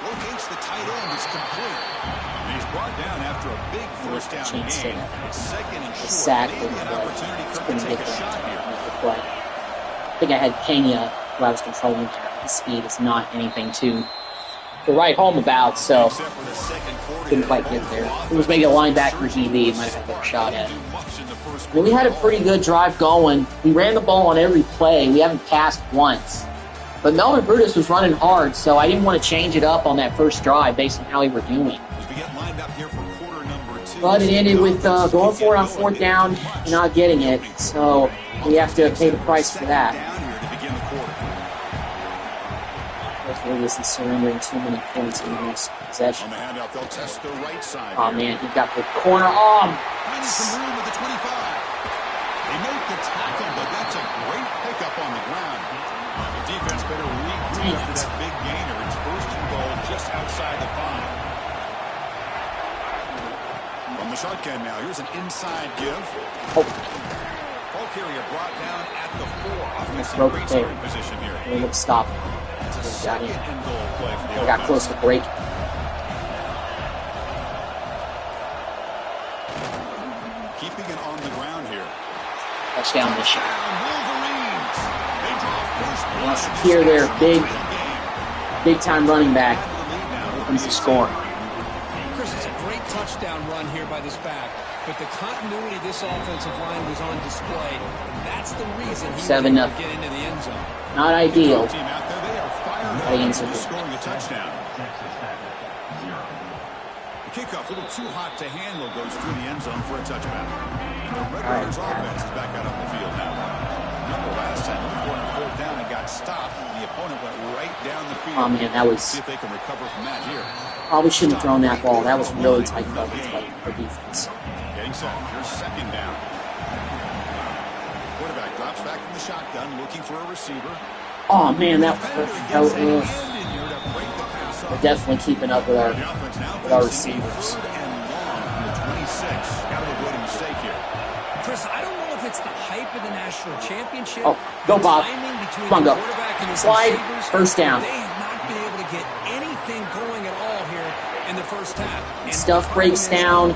Locates the tight end, it's complete. And he's brought down after a big first down gain. Second and short. Sack Maybe an opportunity to take a shot here. I think I had Pena who I was controlling there. His speed is not anything too to write home about, so couldn't quite get there. It was maybe a linebacker DB might have had a better shot at it. I mean, we had a pretty good drive going. We ran the ball on every play. We haven't passed once. But Melvin Brutus was running hard, so I didn't want to change it up on that first drive based on how we were doing. But it ended with going for it on fourth down and not getting it, so we have to pay the price for that. This is surrendering too many points in this possession. Oh man, he got the corner. Oh, some room at the 25. They make the tackle, but that's a great pickup on the ground. The defense better regroup after that big gainer. It's first and goal just outside the 5. From the shotgun now, here's an inside give. Ball carrier brought down at the 4. Offensive great starting position here. They look stop. Got in. They got close to break. Keeping it on the ground here. Touchdown mission. Well, secure their big time running back. Opens the score. Chris, it's a great touchdown run here by this back, but the continuity of this offensive line was on display, and that's the reason he was able to get into the end zone. Not ideal. Scoring a touchdown. The kickoff a little too hot to handle, goes through the end zone for a touchback. The Red Raiders offense is back out on the field now. Remember last time they were on fourth down and got stopped. The opponent went right down the field. Oh man, that was. See if they can recover from that here. Probably shouldn't have thrown that ball. That was really tight coverage by the defense. Getting set. Here's second down. Quarterback drops back from the shotgun, looking for a receiver. Oh man, that was we're definitely keeping up with our receivers. Chris, I don't know if it's the hype of the national championship. Oh, go Bob. Come on, go. Slide. First down. They have not been able to get anything going at all here in the first half. And stuff breaks down.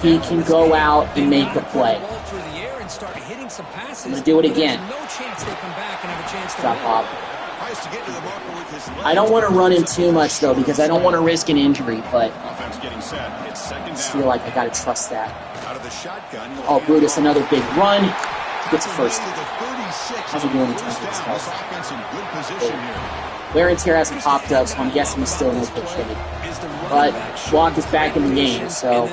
He can go out and make a play. I'm going to do it again. Stop, Bob. I don't want to run him too much, though, because I don't want to risk an injury, but I just feel like I got to trust that. Oh, Brutus, another big run. Gets a first. How's he doing in terms of his health? Wear and tear hasn't popped up, so I'm guessing he's still in good shape. But Block is back in the game, so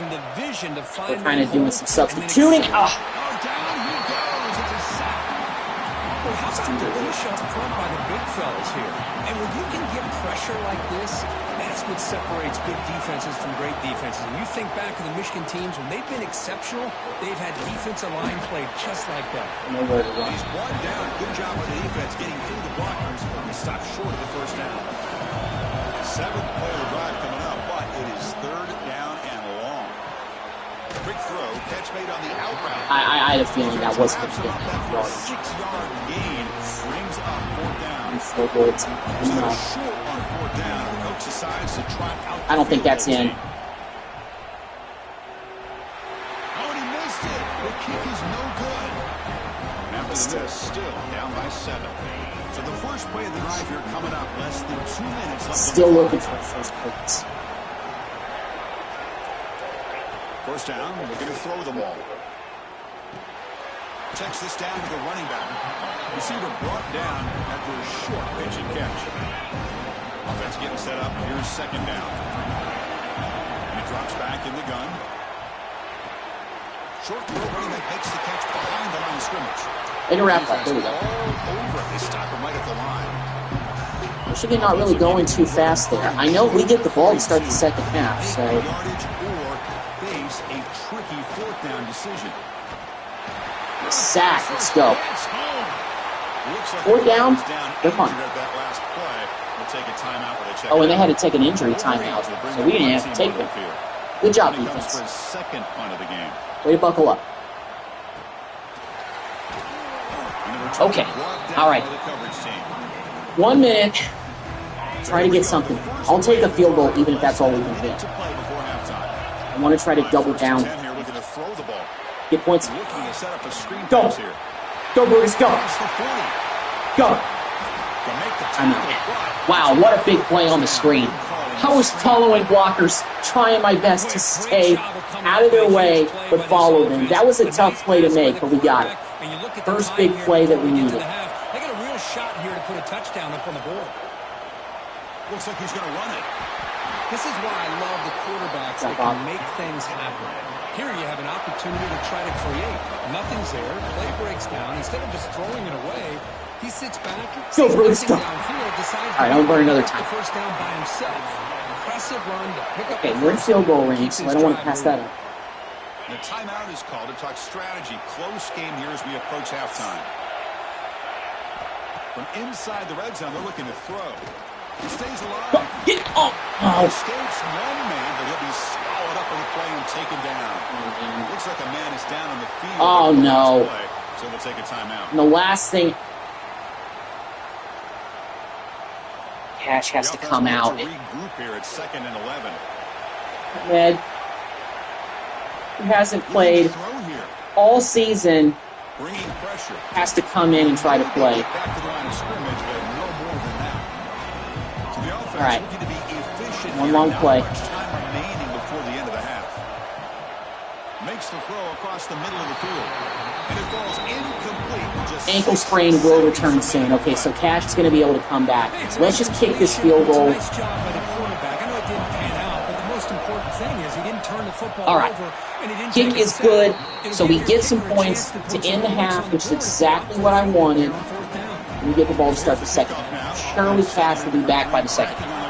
we're kind of doing some substituting. Oh. Up front by the big fellas here. And when you can get pressure like this, that's what separates good defenses from great defenses. And you think back to the Michigan teams, when they've been exceptional, they've had defensive line played just like that. Nowhere to run. He's brought down. Good job by the defense getting through the blockers. He stopped short of the first down. 7th play of the drive coming up, but it is 3rd down and long. Quick throw, catch made on the out route. I had a feeling that was going to get yardage. 6-yard gain brings up 4th down. I don't think that's in. Oh, and he missed it. The kick is no good. After this, still down by 7. So the first play of the drive here coming up, less than 2 minutes left. Still looking for the first points. First down, we're going to throw the ball. Checks this down to the running back. Receiver brought down after a short pitch and catch. Offense getting set up. Here's second down. And he drops back in the gun. Short throw, running back makes the catch behind the line of scrimmage. They can wrap up. There we go. All over it. They stop him right at the line. Michigan not really going too fast there. I know we get the ball to start the second half, so. Yardage or face a tricky 4th down decision. Sack. Let's go. 4th down. They're fine. Oh, and they had to take an injury timeout, so we didn't have to take them. Good job, defense. Way to buckle up. Okay. All right. 1 minute. Try to get something. I'll take a field goal even if that's all we can get. I want to try to double down. Get points. Go. Go, Brutus. Go. Go. Wow, what a big play on the screen. I was following blockers, trying my best to stay out of their way, but follow them. That was a tough play to make, but we got it. First big play that we needed. They got a real shot here to put a touchdown up on the board. Looks like he's going to run it. This is why I love the quarterbacks that can make things happen. Here you have an opportunity to try to create. Nothing's there. Play breaks down. Instead of just throwing it away, he sits back. Go, Bruce, go. All right, I'm going another time. First down by himself. Impressive run. Okay, we're in field goal range, so I don't want to pass that up. The timeout is called to talk strategy. Close game here as we approach halftime. From inside the red zone, they're looking to throw. He stays alive. Get off. Escapes one man, but he'll be swallowed up on the play and taken down. Looks like a man is down on the field. Oh, no. Play, so they'll take a timeout. And the last thing, Cash has to come out. Regroup here at 2nd and 11. Ahmed, who hasn't played all season, has to come in and try to play. All right, one long play. Makes the throw across the middle of the field, and it falls incomplete. Ankle sprain will return soon. Okay, so Cash is going to be able to come back. So let's just kick this field goal. Nice job by the quarterback. I know it didn't pan out, but the most important thing is he didn't turn the football all right. over. And he didn't Kick is good, so we get some points to end the half, which is exactly what I wanted. We get the ball to start the second half. Surely Cash will be back by the second half.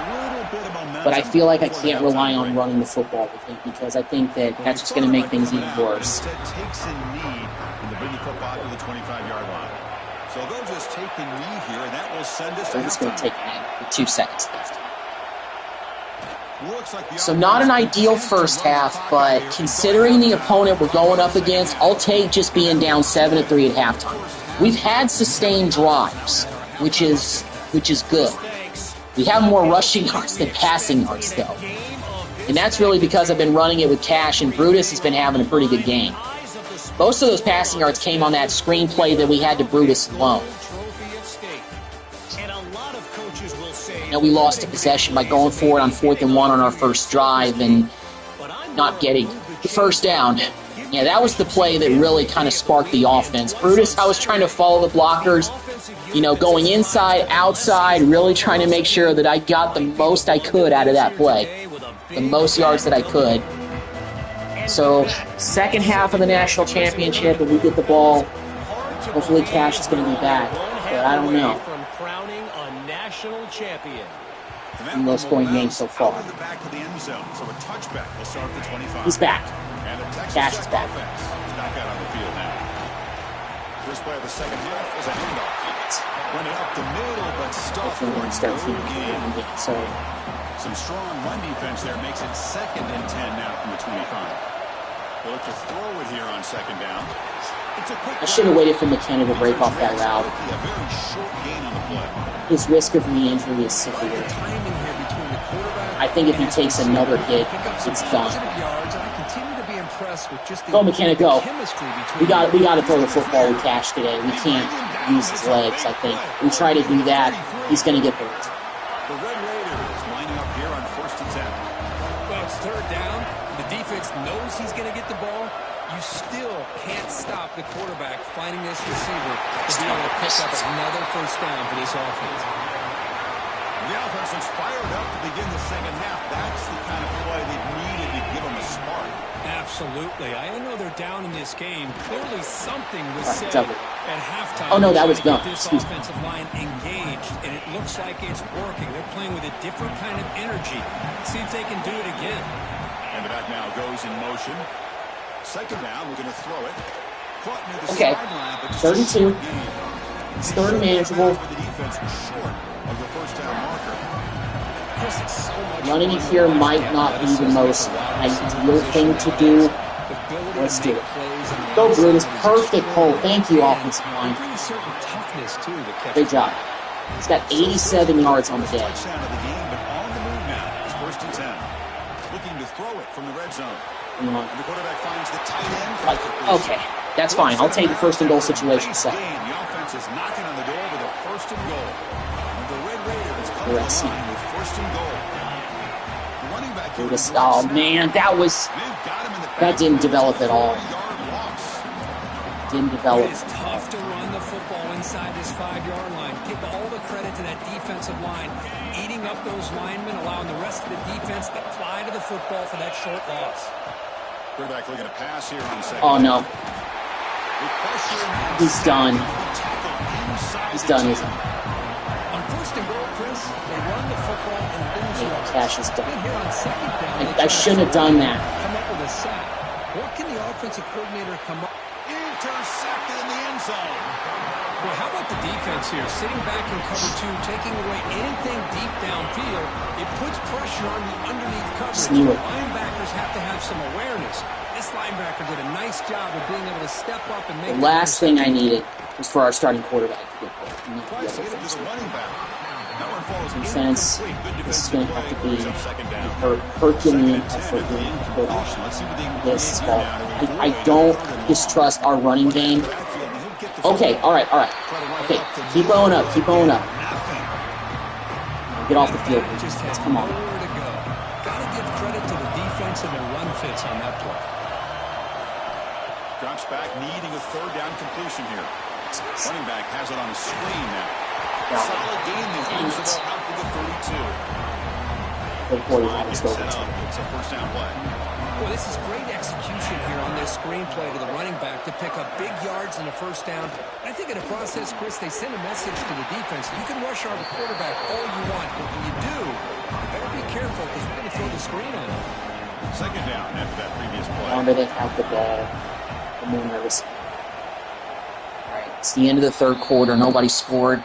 But I feel like I can't rely on running the football with him because I think that that's just going to make things even worse. Takes a knee and to bring the football to the 25-yard line. So they'll just take the knee here, and that will send us. They're just going to take a knee with 2 seconds left. Like so not an ideal first half, but considering the opponent we're going up against, I'll take just being down 7-3 at halftime. We've had sustained drives, which is good. We have more rushing yards than passing yards, though. And that's really because I've been running it with Cash, and Brutus has been having a pretty good game. Most of those passing yards came on that screenplay that we had to Brutus alone. Now, we lost a possession by going forward on 4th and 1 on our first drive and not getting the first down. Yeah, that was the play that really kind of sparked the offense. Brutus, I was trying to follow the blockers, going inside, outside, really trying to make sure that I got the most I could out of that play, the most yards that I could. So, second half of the national championship, and we get the ball. Hopefully Cash is going to be back, but I don't know. Low-scoring game so far. He's back. Cash is back. First play of the second half is a handoff. Running up the middle, but stuffed for so some strong run defense there makes it 2nd and 10 now from the 25. They'll look to throw it here on 2nd down. It's a quick I should have waited for McKenna to break off that route. A very short gain on the play. His risk of knee injury is severe. I think if he takes another hit, it's done. Go, McKenna, go. We got to throw the football with Cash today. We can't use his legs, I think. We try to do that, he's going to get hurt. The Red Raiders lining up here on 1st and 10. Well, it's 3rd down. The defense knows he's going to get the ball. You still can't stop the quarterback finding this receiver to be able to pick up another first down for this offense. The offense is fired up to begin the second half. That's the kind of play they needed to give them a spark. Absolutely. I know they're down in this game. Clearly something was said at halftime. Oh, no, that was done. This offensive line engaged, and it looks like it's working. They're playing with a different kind of energy. See if they can do it again. And the back now goes in motion. 2nd down, we're going to throw it. Okay, 32. It's 3rd manageable. Running it here might not be the most ideal thing to do. Let's do it. Go, Brutus. Perfect hole. Thank you, offensive line. Great job. He's got 87 yards on the day. Looking to throw it from the red zone. And the quarterback finds the tight end. Okay, that's fine. I'll take the 1st and goal situation second. The offense is knocking on the door with a 1st and goal. The Red Raiders come to the line with 1st and goal. running back Here was, oh man, that didn't develop at all. Didn't develop. It is tough to run the football inside this 5-yard line. Give all the credit to that defensive line, eating up those linemen, allowing the rest of the defense to fly to the football for that short loss. Quarterback looking to pass here on second. Oh no. He's done. He's done, isn't he? On first and goal, Chris, they run the football and lose yards. Cash is done. Here on second down, I shouldn't have done that. Come up with a sack. What can the offensive coordinator come up? Intercepted in the end zone. Well, how about the defense here? Sitting back in cover 2, taking away anything deep downfield. It puts pressure on the underneath coverage. Linebackers have to have some awareness. This linebacker did a nice job of being able to step up and make the last thing I needed was for our starting quarterback to get there. Defense, this is going to have to be a Herculean effort to put on this ball. I don't distrust our running game. Okay, all right. Okay, keep going up. Get off the field. Let's come on. Got to give credit to the defense and their run fits on that play. Drops back, needing a third down completion here. Running back has it on the screen now. Solid gain there. Moves the ball out to the 32. It's a first down play. Well, this is great execution here on this screenplay to the running back to pick up big yards in the first down. I think in the process, Chris, they send a message to the defense. You can rush our quarterback all you want, but when you do, you better be careful because we're going to throw the screen on him. Second down after that previous play. The longer they have the ball, the more nervous. All right, it's the end of the third quarter. Nobody scored.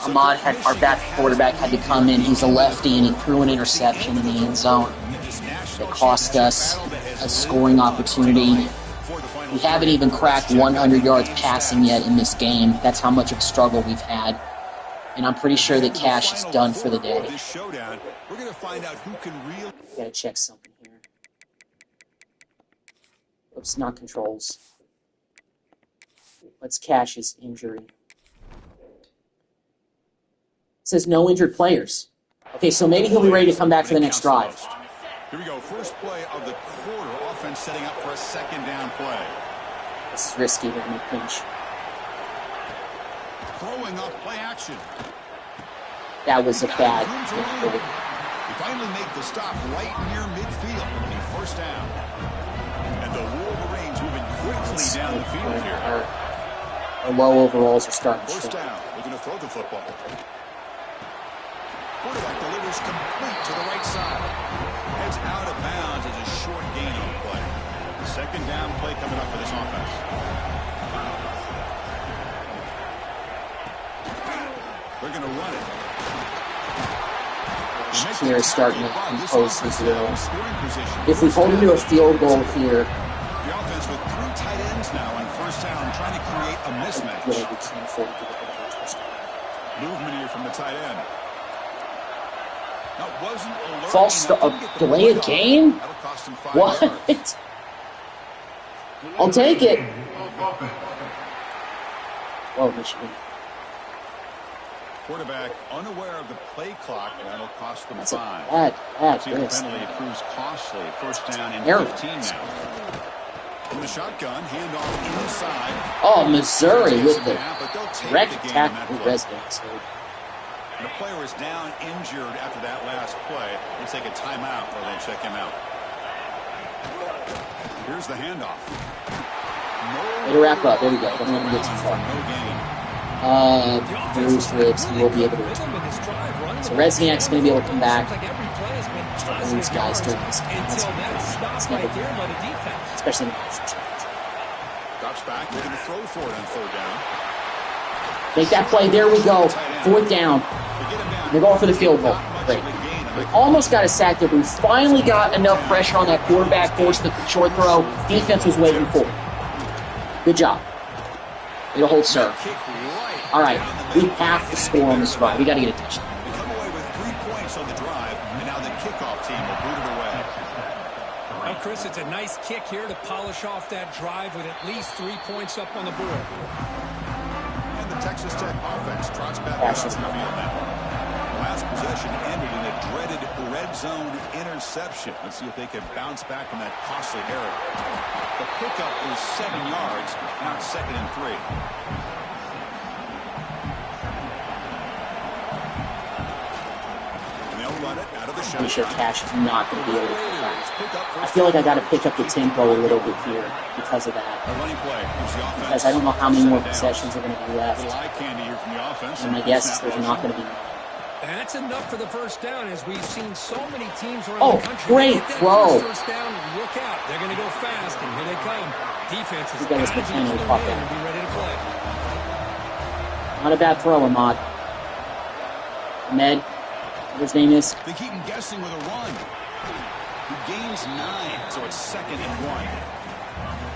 Ahmad, our back quarterback, had to come in. He's a lefty, and he threw an interception in the end zone. It cost us a scoring opportunity. We haven't even cracked 100 yards passing yet in this game. That's how much of a struggle we've had. And I'm pretty sure that Cash is done for the day. Gotta check something here. Oops, not controls. What's Cash's injury? It says no injured players. Okay, so maybe he'll be ready to come back for the next drive. Here we go. First play of the quarter. Offense setting up for a second down play. This is risky. We're going to pinch. Throwing up play action. That was a bad play. He finally made the stop right near midfield. First down. And the Wolverines moving quickly down the field here. Our low overalls are starting to First down. We're going to throw the football. Quarterback delivers complete to the right side. It's out of bounds as a short gain on the play. Second down play coming up for this offense. They're going to run it. Here is starting to impose his will. If we hold him to a field goal here, the offense with 3 tight ends now on first down, trying to create a mismatch. Movement here from the tight end. False start. Delay a game? What? I'll take it. Whoa, Michigan. Quarterback unaware of the play clock, and that'll cost them 5. Bad See, the penalty proves costly. First down and 15 now. In the shotgun, handoff inside. Oh, Missouri with the direct tackle residence. And the player is down injured after that last play. We'll take a timeout while they check him out. Here's the handoff. Way to wrap up. There we go. Don't let him get too far. Bruised ribs. He will be able to return. So Resniak's going to be able to come back. These guys during this game. That's never good. Especially in the first challenge. Drops back. Looking to throw for it on third down. Make that play. There we go. Fourth down. They're going for the field goal. Great. We almost got a sack there, but we finally got enough pressure on that quarterback, forced the short throw. Defense was waiting for it. Good job. Way to hold serve. All right. We have to score on this drive. We got to get a touchdown. We come away with 3 points on the drive, and now the kickoff team will boot it away. Now, Chris, it's a nice kick here to polish off that drive with at least 3 points up on the board. And the Texas Tech offense trots back out of the field now. last possession ended in a dreaded red zone interception. Let's see if they can bounce back from that costly error. The pickup is 7 yards. Now it's 2nd and 3. Pretty sure Cash is not going to be able to do that. I feel like I got to pick up the tempo a little bit here because of that. Because I don't know how many more possessions are going to be left. And my guess is there's not going to be. That's enough for the first down, as we've seen so many teams around the country. Great throw. First down, look out. They're going to go fast, and here they come. Defense is got to be ready to play. Not a bad throw, Ahmad. Ahmed. His name is. They keep him guessing with a run. He gains 9, so it's 2nd and 1.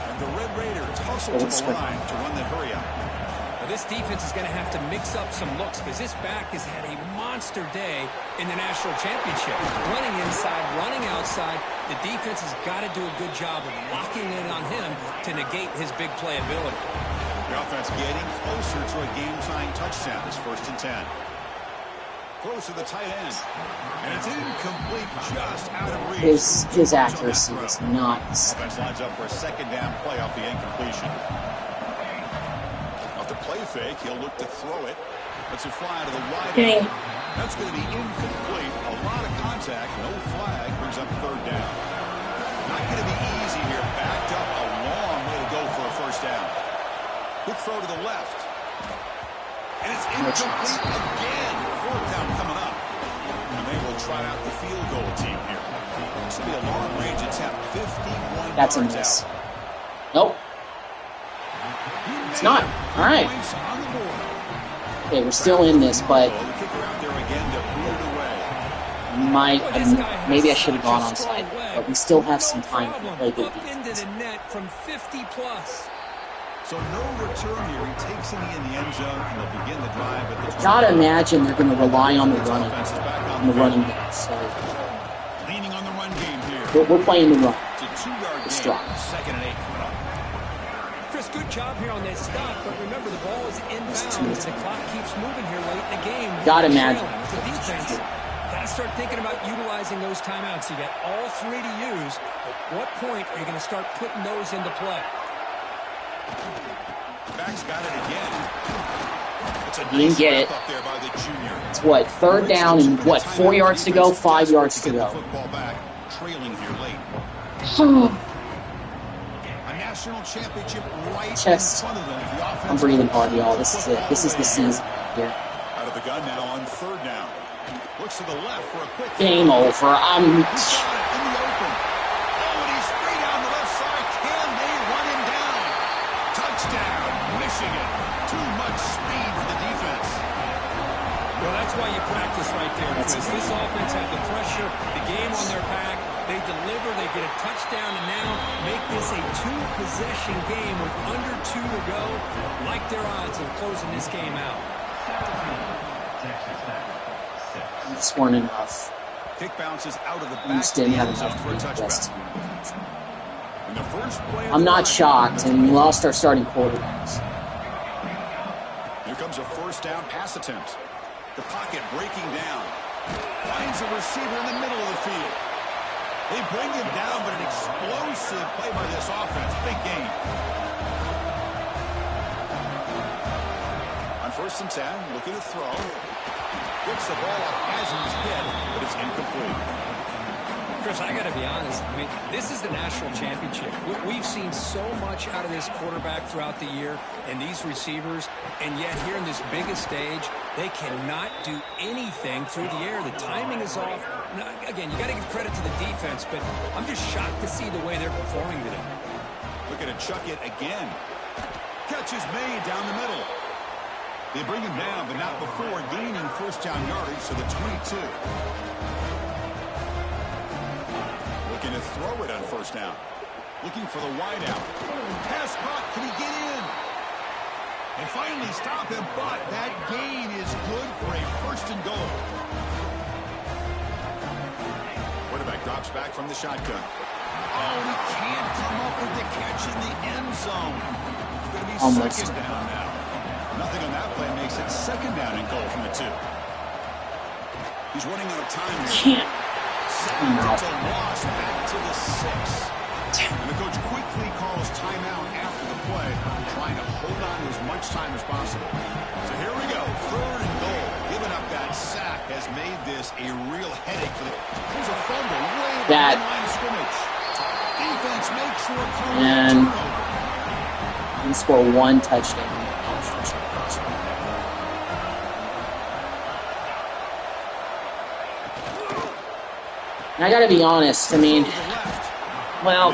And the Red Raiders hustle to the line to run the hurry up. Now this defense is going to have to mix up some looks because this back has had a monster day in the national championship. Running inside, running outside. The defense has got to do a good job of locking in on him to negate his big play ability. The offense getting closer to a game-tying touchdown. It's 1st and 10. Close to the tight end. And it's incomplete, just out of reach. His accuracy is not. Offense lines up for a 2nd down play off the incompletion. Off the play fake, he'll look to throw it. Lets it fly to the wide end. That's going to be incomplete. A lot of contact, no flag, brings up 3rd down. Not going to be easy here. Backed up a long way to go for a 1st down. Good throw to the left. And it's incomplete again. 4th down coming up. And they will try out the field goal team here. This will be a long-range attempt. 51 That's a miss. Nope. It's not. All right. Okay, we're still in this, but maybe I should have gone on side. But we still have some time to play good defense. From 50 plus. So no return here. He takes it in the end zone, and they'll begin the drive at the. Gotta imagine they're going to rely on the running game. So leaning on the run game here. We're playing the run. It's a 2-yard It's gain. strong. 2nd and 8 coming up. Chris, good job here on that stop, but remember the ball is inbound as the clock keeps moving here late in the game. Gotta imagine. It's a defense. Got to start thinking about utilizing those timeouts. You got all 3 to use. At what point are you going to start putting those into play? Back's got it again. It's a He didn't get it. up there by the junior. It's what, 3rd down and what, 4 yards to go, 5 yards to go. Football back, trailing here late. A national championship right Chest. in front of them. The offense I'm breathing hard, y'all. This is it. This is the season here. out of the gun now on 3rd down. Looks to the left for a quick Game over. I'm. in the open. Oh, and he's straight down the left side. Can they run him down? Touchdown, Michigan. Too much speed for the defense. Well, that's why you practice right there, Chris. This offense had the pressure, the game on their back. They deliver, they get a touchdown, and now make this a 2-possession game with under 2 to go. Like their odds of closing this game out. Just weren't enough. Kick bounces out of the back. We just didn't have of the end enough zone for a best touchdown. team. And the first play of I'm the not drive. shocked, and we lost our starting quarterbacks. Here comes a 1st down pass attempt. The pocket breaking down. Finds a receiver in the middle of the field. They bring him down, but an explosive play by this offense. Big game. On 1st and 10, looking to throw. Gets the ball off Hasen's head, but it's incomplete. Chris, I got to be honest. I mean, this is the national championship. We've seen so much out of this quarterback throughout the year and these receivers, and yet here in this biggest stage, they cannot do anything through the air. The timing is off. Now, again, you got to give credit to the defense, but I'm just shocked to see the way they're performing today. Looking to chuck it again. Catch is made down the middle. They bring him down, but not before gaining 1st down yardage to the 22. Looking to throw it on 1st down. Looking for the wideout. Pass caught. Can he get in? They finally stop him, but that gain is good for a 1st and goal. Quarterback drops back from the shotgun. Oh, he can't come up with the catch in the end zone. It's going to be Almost. 2nd down now. Nothing on that play makes it 2nd down and goal from the 2. He's running out of time here. Can't. It's a loss back to the 6. And the coach quickly calls timeout after the play, trying to hold on to as much time as possible. So here we go, 3rd and goal. Giving up that sack has made this a real headache for the... There's a fumble way behind the line of scrimmage. Defense makes the recovery. And we score 1 touchdown. And I got to be honest, I mean, well,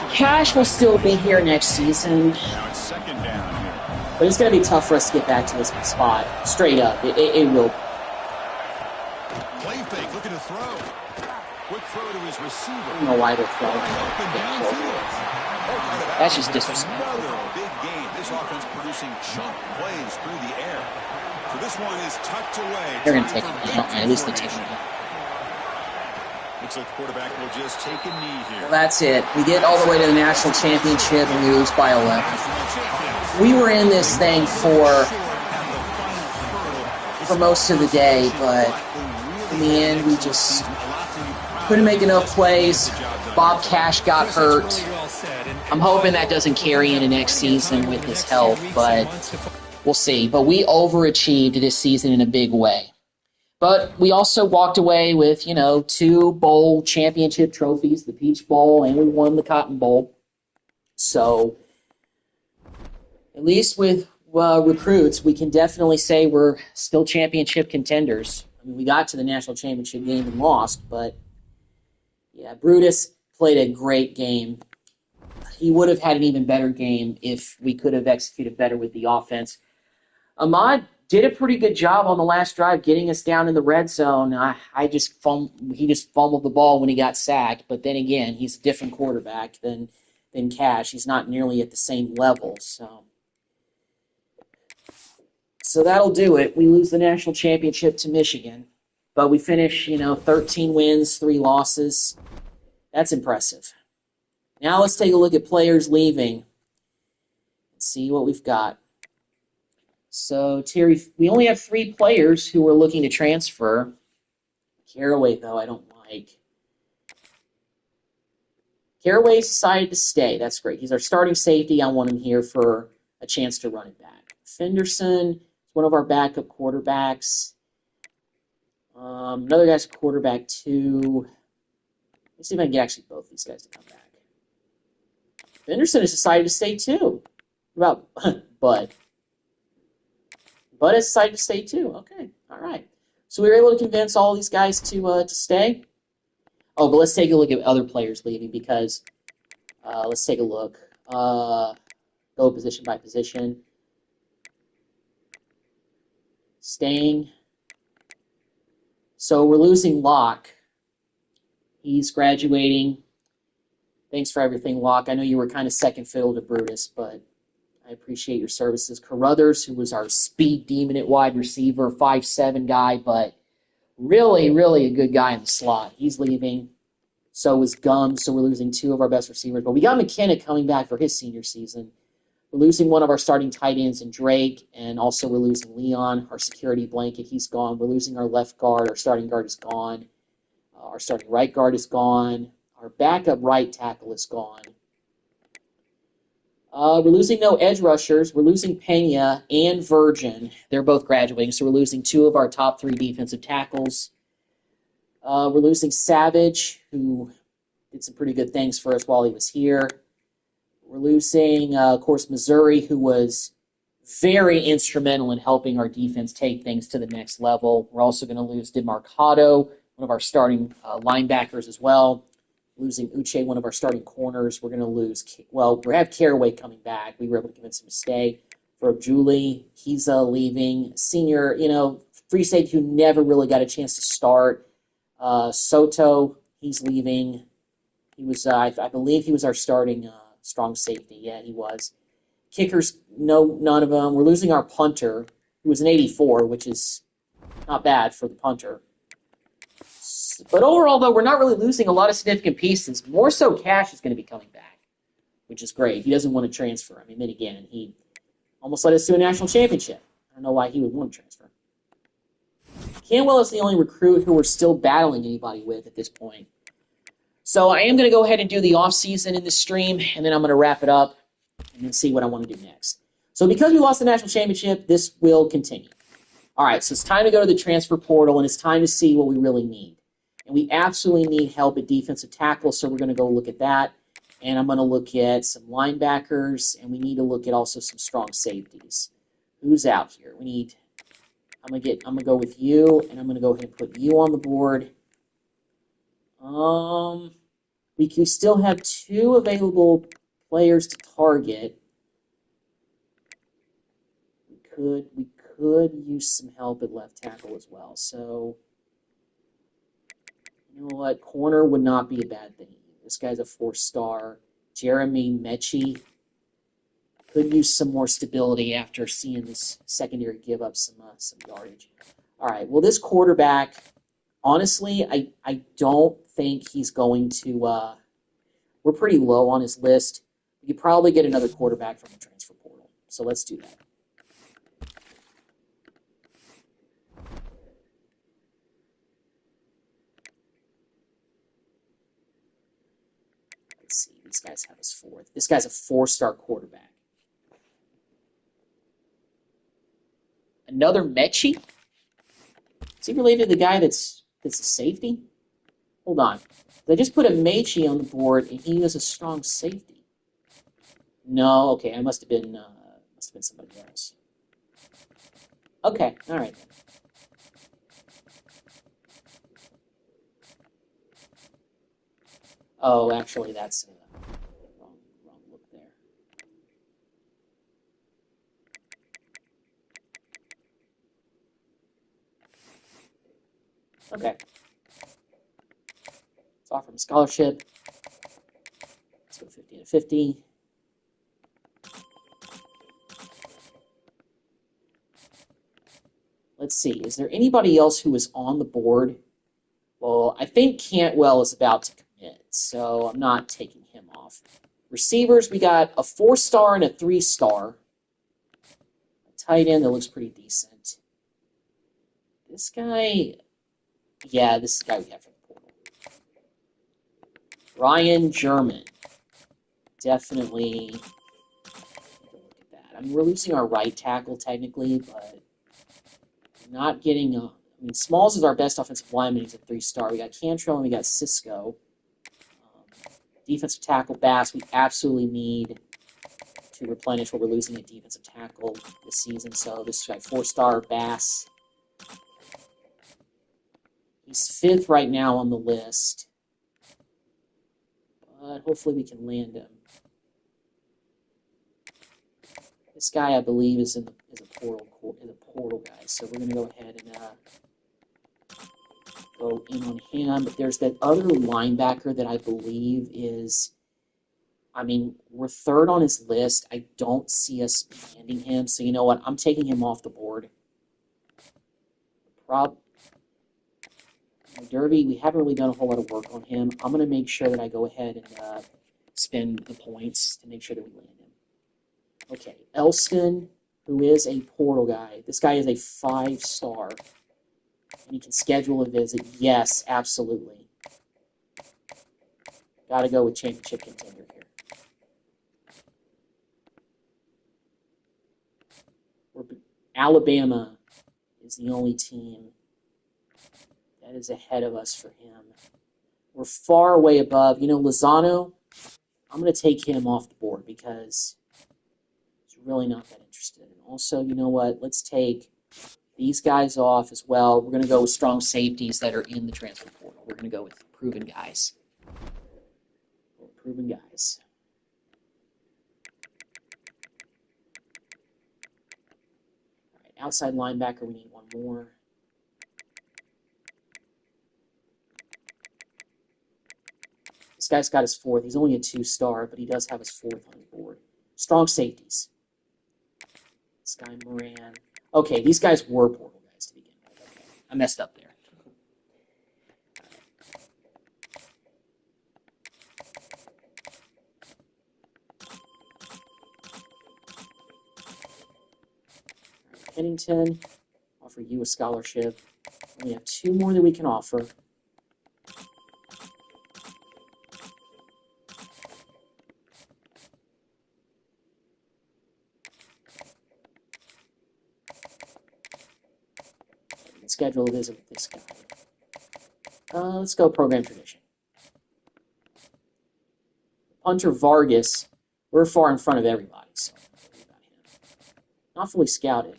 Cash will still be here next season, but it's going to be tough for us to get back to this spot. Straight up, it will. Play fake, looking to throw. Quick throw to his receiver. I don't know why they're throwing. That's just disrespectful. Another big game. This offense producing chunk plays through the air. So this one is tucked away. They're going to take it down. At least they take it down. Looks like the quarterback will just take a knee here. Well, that's it. We get all the way to the national championship and we lose by 11. We were in this thing for most of the day, but in the end, we just couldn't make enough plays. Bob Cash got hurt. I'm hoping that doesn't carry into next season with his health, but we'll see. But we overachieved this season in a big way. But we also walked away with, 2 bowl championship trophies, the Peach Bowl, and we won the Cotton Bowl. So, at least with recruits, we can definitely say we're still championship contenders. I mean, we got to the national championship game and lost, but, yeah, Brutus played a great game. He would have had an even better game if we could have executed better with the offense. Ahmad did a pretty good job on the last drive getting us down in the red zone. He just fumbled the ball when he got sacked, but then again, he's a different quarterback than Cash. He's not nearly at the same level. So that'll do it. We lose the national championship to Michigan, but we finish, 13 wins, 3 losses. That's impressive. Now let's take a look at players leaving. Let's see what we've got. So, Terry, we only have 3 players who are looking to transfer. Caraway, though, I don't like. Caraway decided to stay. That's great. He's our starting safety. I want him here for a chance to run it back. Fenderson is one of our backup quarterbacks. Another guy's a quarterback, too. Let's see if I can get actually both these guys to come back. Fenderson has decided to stay, too. What about Bud? Bud has decided to stay too. Okay, all right. So we were able to convince all these guys to stay. Oh, but let's take a look at other players leaving because let's take a look. Go position by position. Staying. So we're losing Locke. He's graduating. Thanks for everything, Locke. I know you were kind of second fiddle to Brutus, but I appreciate your services. Carruthers, who was our speed demon at wide receiver, 5'7" guy, but really, really a good guy in the slot. He's leaving. So is Gum, so we're losing 2 of our best receivers. But we got McKenna coming back for his senior season. We're losing one of our starting tight ends in Drake, and also we're losing Leon, our security blanket. He's gone. We're losing our left guard. Our starting guard is gone. Our starting right guard is gone. Our backup right tackle is gone. We're losing no edge rushers. We're losing Pena and Virgin. They're both graduating, so we're losing 2 of our top 3 defensive tackles. We're losing Savage, who did some pretty good things for us while he was here. We're losing, of course, Missouri, who was very instrumental in helping our defense take things to the next level. We're also going to lose DeMarcado, one of our starting linebackers as well. Losing Uche, one of our starting corners. We're going to lose, we have Caraway coming back. We were able to convince him to stay. For Julie, he's leaving. Senior, free safety who never really got a chance to start. Soto, he's leaving. He was, I believe he was our starting strong safety. Yeah, he was. Kickers, none of them. We're losing our punter, who was an 84, which is not bad for the punter. But overall, though, we're not really losing a lot of significant pieces. More so, Cash is going to be coming back, which is great. He doesn't want to transfer. I mean, then again, he almost led us to a national championship. I don't know why he would want to transfer. Canwell is the only recruit who we're still battling anybody with at this point. So I am going to go ahead and do the off-season in this stream, and then I'm going to wrap it up and then see what I want to do next. So because we lost the national championship, this will continue. All right, so it's time to go to the transfer portal, and it's time to see what we really need. And we absolutely need help at defensive tackle, so we're going to go look at that. And I'm going to look at some linebackers, and we need to look at also some strong safeties. Who's out here? I'm gonna go with you, and I'm gonna go ahead and put you on the board. We can still have 2 available players to target. We could use some help at left tackle as well. So, you know what? Corner would not be a bad thing. This guy's a 4-star. Jeremy Mechie could use some more stability after seeing this secondary give up some yardage. All right. Well, this quarterback, honestly, I don't think he's going to. We're pretty low on his list. We could probably get another quarterback from the transfer portal. So let's do that. Let's see. These guys have his 4th. This guy's a 4-star quarterback. Another Mechie? Is he related to the guy that's a safety? Hold on. They just put a Mechie on the board, and he was a strong safety. No, okay, I must have been somebody else. Okay, all right. Oh, actually, that's wrong look there. Okay. Let's offer him a scholarship. Let's go 50 to 50. Let's see. Is there anybody else who is on the board? Well, I think Cantwell is about to commit, so I'm not taking him off. Receivers, we got a 4-star and a 3-star. A tight end that looks pretty decent. This guy, yeah, this is the guy we have from the portal. Ryan German. Definitely look at that. I mean, we're losing our right tackle technically, but not getting a. I mean, Smalls is our best offensive lineman. He's a 3-star. We got Cantrell and we got Cisco. Defensive tackle Bass, we absolutely need to replenish what we're losing at defensive tackle this season. So this guy, 4-star Bass. He's 5th right now on the list. But hopefully we can land him. This guy, I believe, is a portal guy. So we're going to go ahead and go in on him. But there's that other linebacker that I believe is, I mean, we're 3rd on his list. I don't see us landing him. So you know what? I'm taking him off the board. Derby, we haven't really done a whole lot of work on him. I'm going to make sure that I go ahead and spend the points to make sure that we land him. Okay, Elston, who is a portal guy. This guy is a 5-star. And he can schedule a visit. Yes, absolutely. Got to go with championship contender here. Alabama is the only team that is ahead of us for him. We're far away above. You know, Lozano, I'm going to take him off the board because he's really not that interested. And also, you know what? Let's take these guys off as well. We're going to go with strong safeties that are in the transfer portal. We're going to go with proven guys. Proven guys. All right, outside linebacker, we need one more. This guy's got his 4th. He's only a 2-star, but he does have his 4th on the board. Strong safeties. This guy, Moran. Okay, these guys were portal guys to begin with. Okay, I messed up there. Pennington, offer you a scholarship. We have 2 more that we can offer. Schedule a visit with this guy. Let's go program tradition. Punter Vargas, we're far in front of everybody, so don't worry about him. Not fully scouted.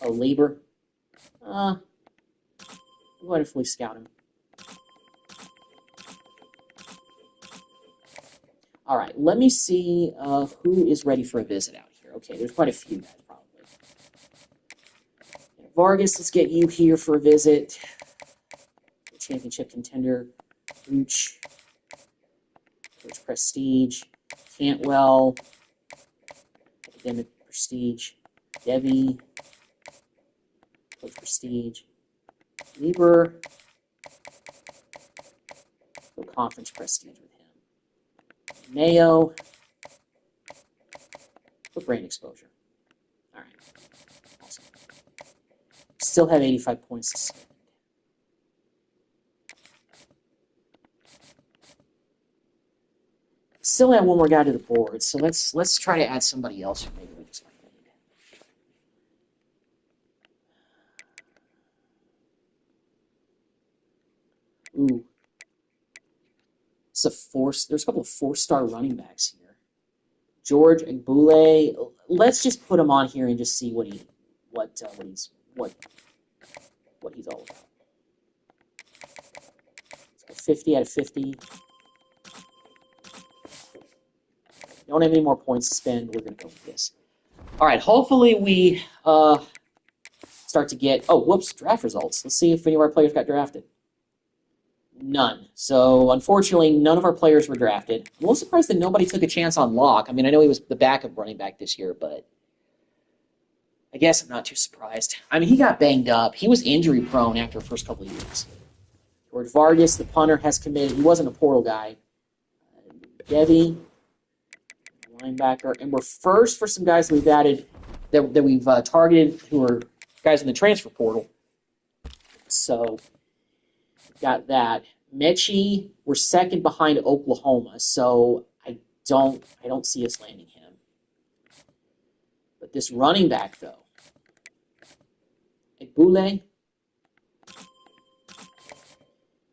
Oh, Lieber. Go ahead and fully scout him. All right, let me see who is ready for a visit out here. Okay, there's quite a few guys, probably. Vargas, let's get you here for a visit. Championship contender. Coach Prestige. Cantwell. Academic Prestige. Debbie. Coach Prestige. Lieber. Go Conference Prestige with him. Mayo. Go Brain Exposure. All right. Awesome. Still have 85 points to spend. Still have one more guy to the board, so let's try to add somebody else who maybe we just might need. Ooh. It's a there's a couple of 4-star running backs here. George Agbule. Let's just put him on here and just see what he's all about. 50 out of 50. Don't have any more points to spend. We're going to go with this. All right. Hopefully we start to get... Oh, whoops. Draft results. Let's see if any of our players got drafted. None. So, unfortunately, none of our players were drafted. I'm a little surprised that nobody took a chance on Locke. I mean, I know he was the backup running back this year, but I guess I'm not too surprised. I mean, he got banged up. He was injury-prone after the first couple of years. George Vargas, the punter, has committed. He wasn't a portal guy. Debbie, linebacker. And we're first for some guys that we've added, that we've targeted, who are guys in the transfer portal. So, got that. Mechie, we're second behind Oklahoma, so I don't see us landing him. But this running back, though, Agbule,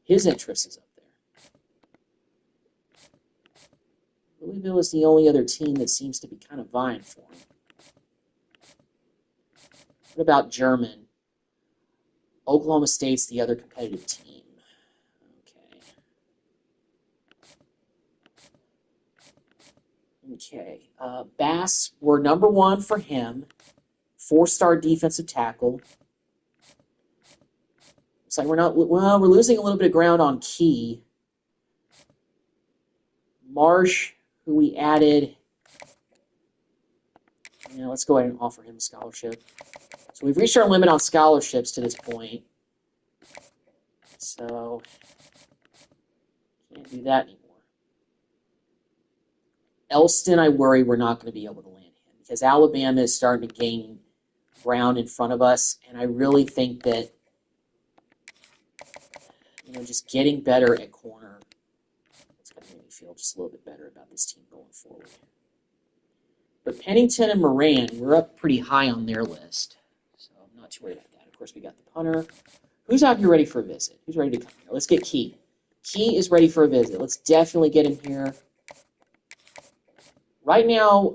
his interest is up there. Louisville is the only other team that seems to be kind of vying for him. What about German? Oklahoma State's the other competitive team. Okay. Bass, we're number 1 for him. 4-star defensive tackle. Looks like we're losing a little bit of ground on Key. Marsh, who we added. Let's go ahead and offer him a scholarship. So we've reached our limit on scholarships to this point. So, can't do that anymore. Elston, I worry we're not going to be able to land him because Alabama is starting to gain ground in front of us, and I really think that just getting better at corner, it's going to make me feel just a little bit better about this team going forward. But Pennington and Moran, we're up pretty high on their list, so I'm not too worried about that. Of course, we got the punter. Who's out here ready for a visit? Who's ready to come here? Let's get Key. Key is ready for a visit. Let's definitely get him here. Right now,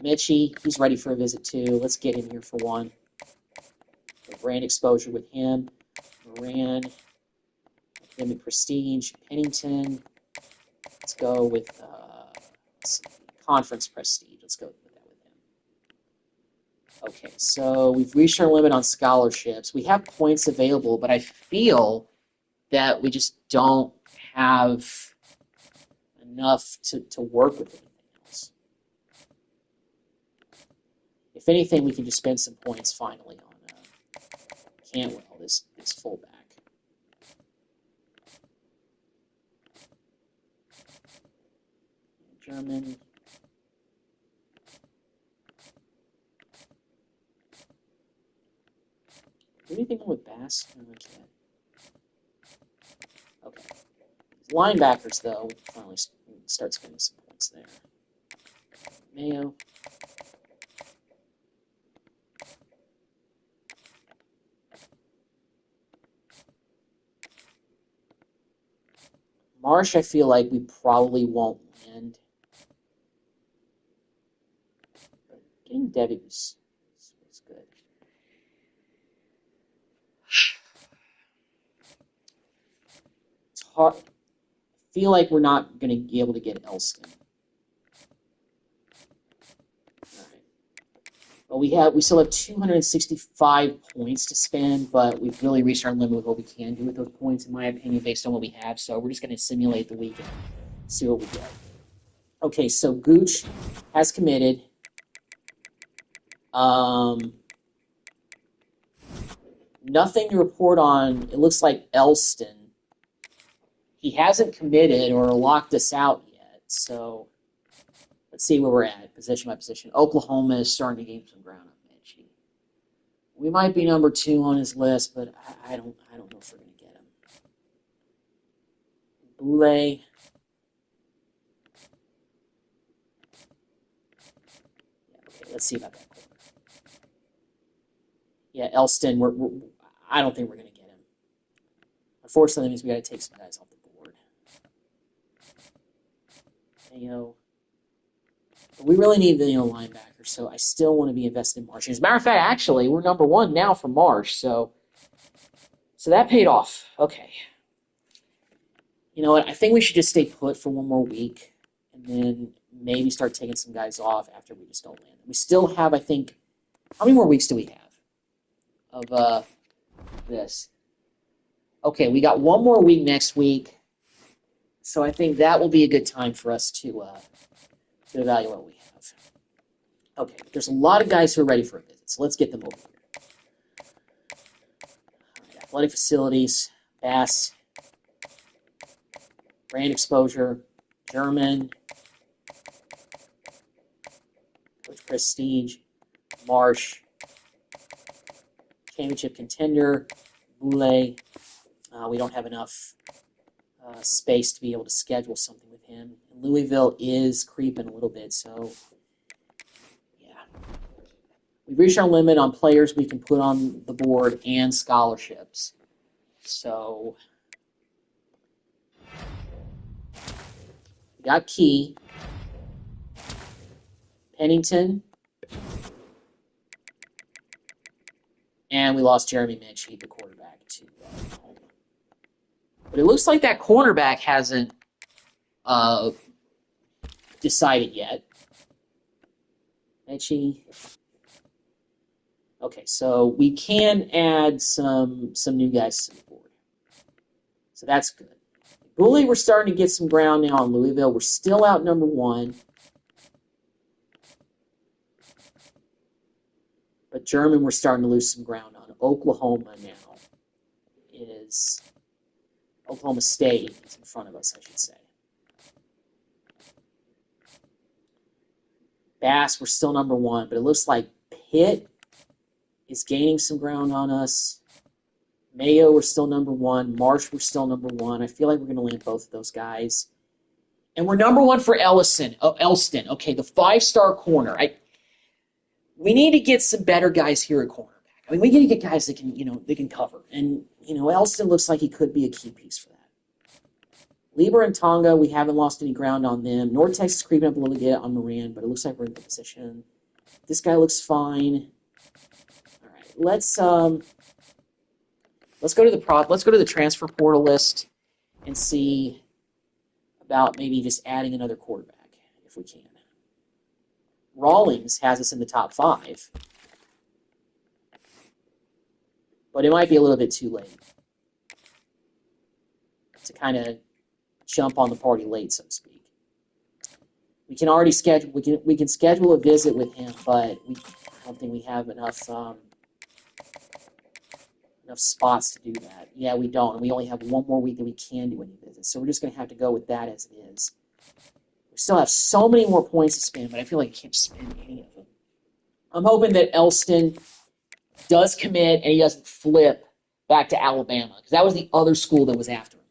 Mechie, he's ready for a visit too. Let's get him here for one. Brand exposure with him. Moran, Academic Prestige, Pennington. Let's go with Conference Prestige. Let's go with that with him. Okay, so we've reached our limit on scholarships. We have points available, but I feel that we just don't have enough to work with anything else. If anything, we can just spend some points finally on Cantwell, this fullback. German. Anything with Bass? No, I can't. Okay. Linebackers, though, we can finally start spending some points there. Mayo. Marsh, I feel like we probably won't land. But getting Debbie was good. It's hard. I feel like we're not going to be able to get Elston. All right. Well, we still have 265 points to spend, but we've really reached our limit with what we can do with those points, in my opinion, based on what we have. So we're just going to simulate the weekend, see what we get. Okay, so Gooch has committed. Nothing to report on. It looks like Elston. He hasn't committed or locked us out yet. So let's see where we're at, position by position. Oklahoma is starting to gain some ground on Mitchie. We might be number 2 on his list, but I don't know if we're going to get him. Boulay. Okay, let's see about that. Yeah, Elston, I don't think we're going to get him. Unfortunately, that means we got to take some guys off the board. Mayo. But we really need the linebacker, so I still want to be invested in Marsh. As a matter of fact, actually, we're number 1 now for Marsh, so that paid off. Okay. You know what? I think we should just stay put for one more week, and then maybe start taking some guys off after we just don't land. We still have, I think, how many more weeks do we have of this? Okay, we got one more week next week, so I think that will be a good time for us to evaluate what we have. Okay, there's a lot of guys who are ready for a visit, so let's get them over here. All right, athletic facilities, Bass, brand exposure, German, Coach Prestige, Marsh, championship contender, Boulay. We don't have enough space to be able to schedule something with him. And Louisville is creeping a little bit, so yeah. We've reached our limit on players we can put on the board and scholarships. So we got Key, Pennington, and we lost Jeremy Mitchell, the quarterback, to Oklahoma. But it looks like that cornerback hasn't decided yet. Mitchie. Okay, so we can add some new guys to the board. So that's good. Bully, we're starting to get some ground now on Louisville. We're still out number 1. But German, we're starting to lose some ground on. Oklahoma now is Oklahoma State is in front of us, I should say. Bass, we're still number 1, but it looks like Pitt is gaining some ground on us. Mayo, we're still number 1. Marsh, we're still number 1. I feel like we're going to land both of those guys. And we're number 1 for Elston. Okay, the 5-star corner. We need to get some better guys here at cornerback. I mean, we need to get guys that can, they can cover. And, Elston looks like he could be a key piece for that. Lieber and Tonga, we haven't lost any ground on them. North Texas creeping up a little bit on Moran, but it looks like we're in good position. This guy looks fine. All right, let's go to the transfer portal list and see about maybe just adding another quarterback if we can. Rawlings has us in the top 5, but it might be a little bit too late to kind of jump on the party late, so to speak. We can already schedule. We can schedule a visit with him, but I don't think we have enough spots to do that. Yeah, we don't, and we only have one more week that we can do any visits, so we're just going to have to go with that as it is. We still have so many more points to spend, but I feel like I can't spend any of them. I'm hoping that Elston does commit, and he doesn't flip back to Alabama, because that was the other school that was after him.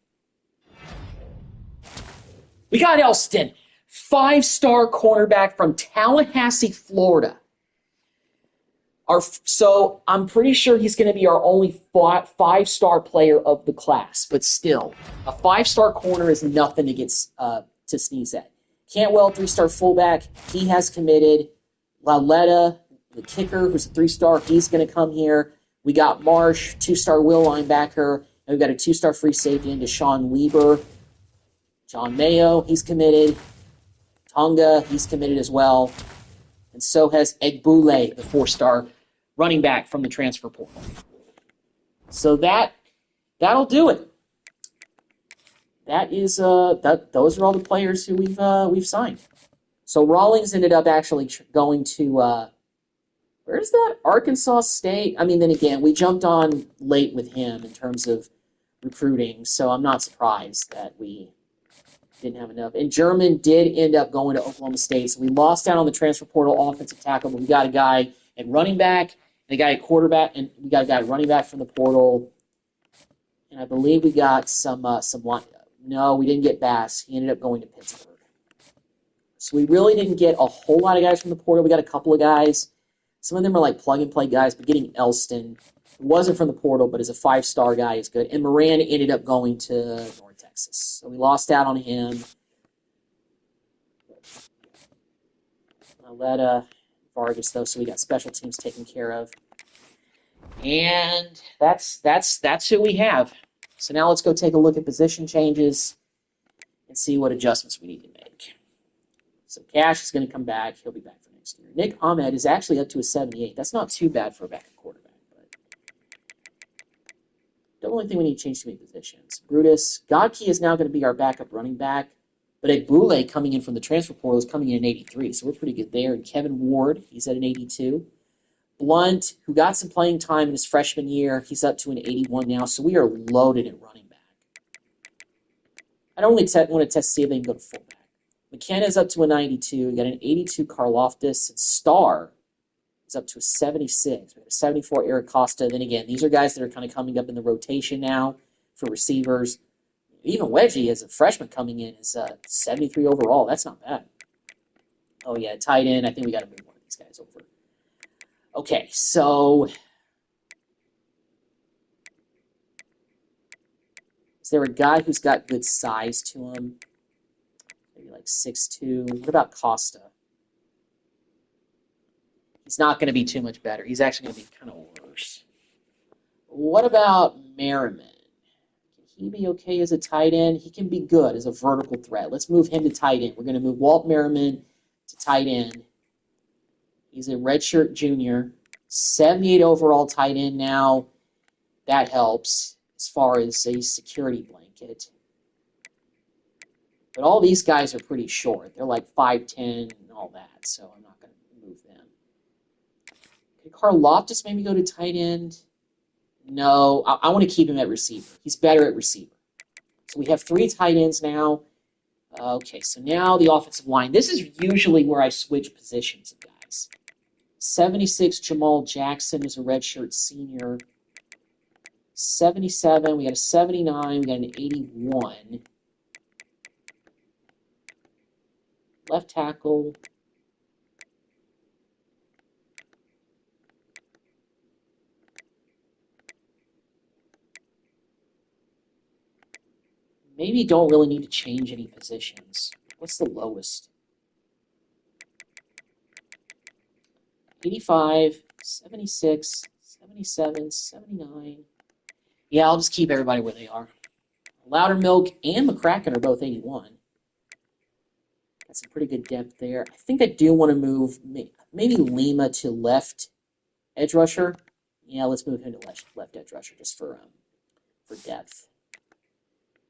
We got Elston, 5-star cornerback from Tallahassee, Florida. So I'm pretty sure he's going to be our only 5-star player of the class, but still, a 5-star corner is nothing to get to sneeze at. Cantwell, 3-star fullback, he has committed. Lauletta, the kicker, who's a 3-star, he's going to come here. We got Marsh, 2-star will linebacker, and we've got a 2-star free safety into Sean Weber. John Mayo, he's committed. Tonga, he's committed as well. And so has Egbule, the 4-star running back from the transfer portal. So that'll do it. That is those are all the players who we've signed. So Rawlings ended up actually going to where's that? Arkansas State. I mean, then again, we jumped on late with him in terms of recruiting, so I'm not surprised that we didn't have enough. And German did end up going to Oklahoma State, so we lost out on the transfer portal offensive tackle, but we got a guy at running back, and a guy at quarterback, and we got a guy at running back from the portal. And I believe we got some no, we didn't get Bass. He ended up going to Pittsburgh. So we really didn't get a whole lot of guys from the portal. We got a couple of guys. Some of them are like plug-and-play guys, but getting Elston, who wasn't from the portal, but is a 5-star guy, is good. And Moran ended up going to North Texas. So we lost out on him. Lauletta, Vargas, though, so we got special teams taken care of. And that's who we have. So now let's go take a look at position changes and see what adjustments we need to make. So Cash is going to come back. He'll be back for next year. Nick Ahmed is actually up to a 78. That's not too bad for a backup quarterback. But don't really think we need to change too many positions. Brutus, Godkey is now going to be our backup running back. But Egbule coming in from the transfer portal is coming in at 83. So we're pretty good there. And Kevin Ward, he's at an 82. Blunt, who got some playing time in his freshman year, he's up to an 81 now, so we are loaded at running back. I don't really want to test to see if they can go to fullback. McKenna's up to a 92. We got an 82 Karloftis. And Starr is up to a 76. We got a 74 Eric Costa. Then again, these are guys that are kind of coming up in the rotation now for receivers. Even Wedgie, as a freshman coming in, is 73 overall. That's not bad. Oh, yeah, tight end. I think we got to move one of these guys over. Okay, so is there a guy who's got good size to him? Maybe like 6'2". What about Costa? He's not going to be too much better. He's actually going to be kind of worse. What about Merriman? Can he be okay as a tight end? He can be good as a vertical threat. Let's move him to tight end. We're going to move Walt Merriman to tight end. He's a redshirt junior, 78 overall tight end now. That helps as far as a security blanket. But all these guys are pretty short. They're like 5'10" and all that, so I'm not going to move them. Could Karloftis maybe go to tight end? No, I want to keep him at receiver. He's better at receiver. So we have 3 tight ends now. Okay, so now the offensive line. This is usually where I switch positions of guys. 76, Jamal Jackson is a redshirt senior. 77, we got a 79, we got an 81. Left tackle. Maybe don't really need to change any positions. What's the lowest? 85, 76, 77, 79. Yeah, I'll just keep everybody where they are. Loudermilk and McCracken are both 81. Got some pretty good depth there. I think I do want to move maybe Lima to left edge rusher. Yeah, let's move him to left edge rusher just for depth.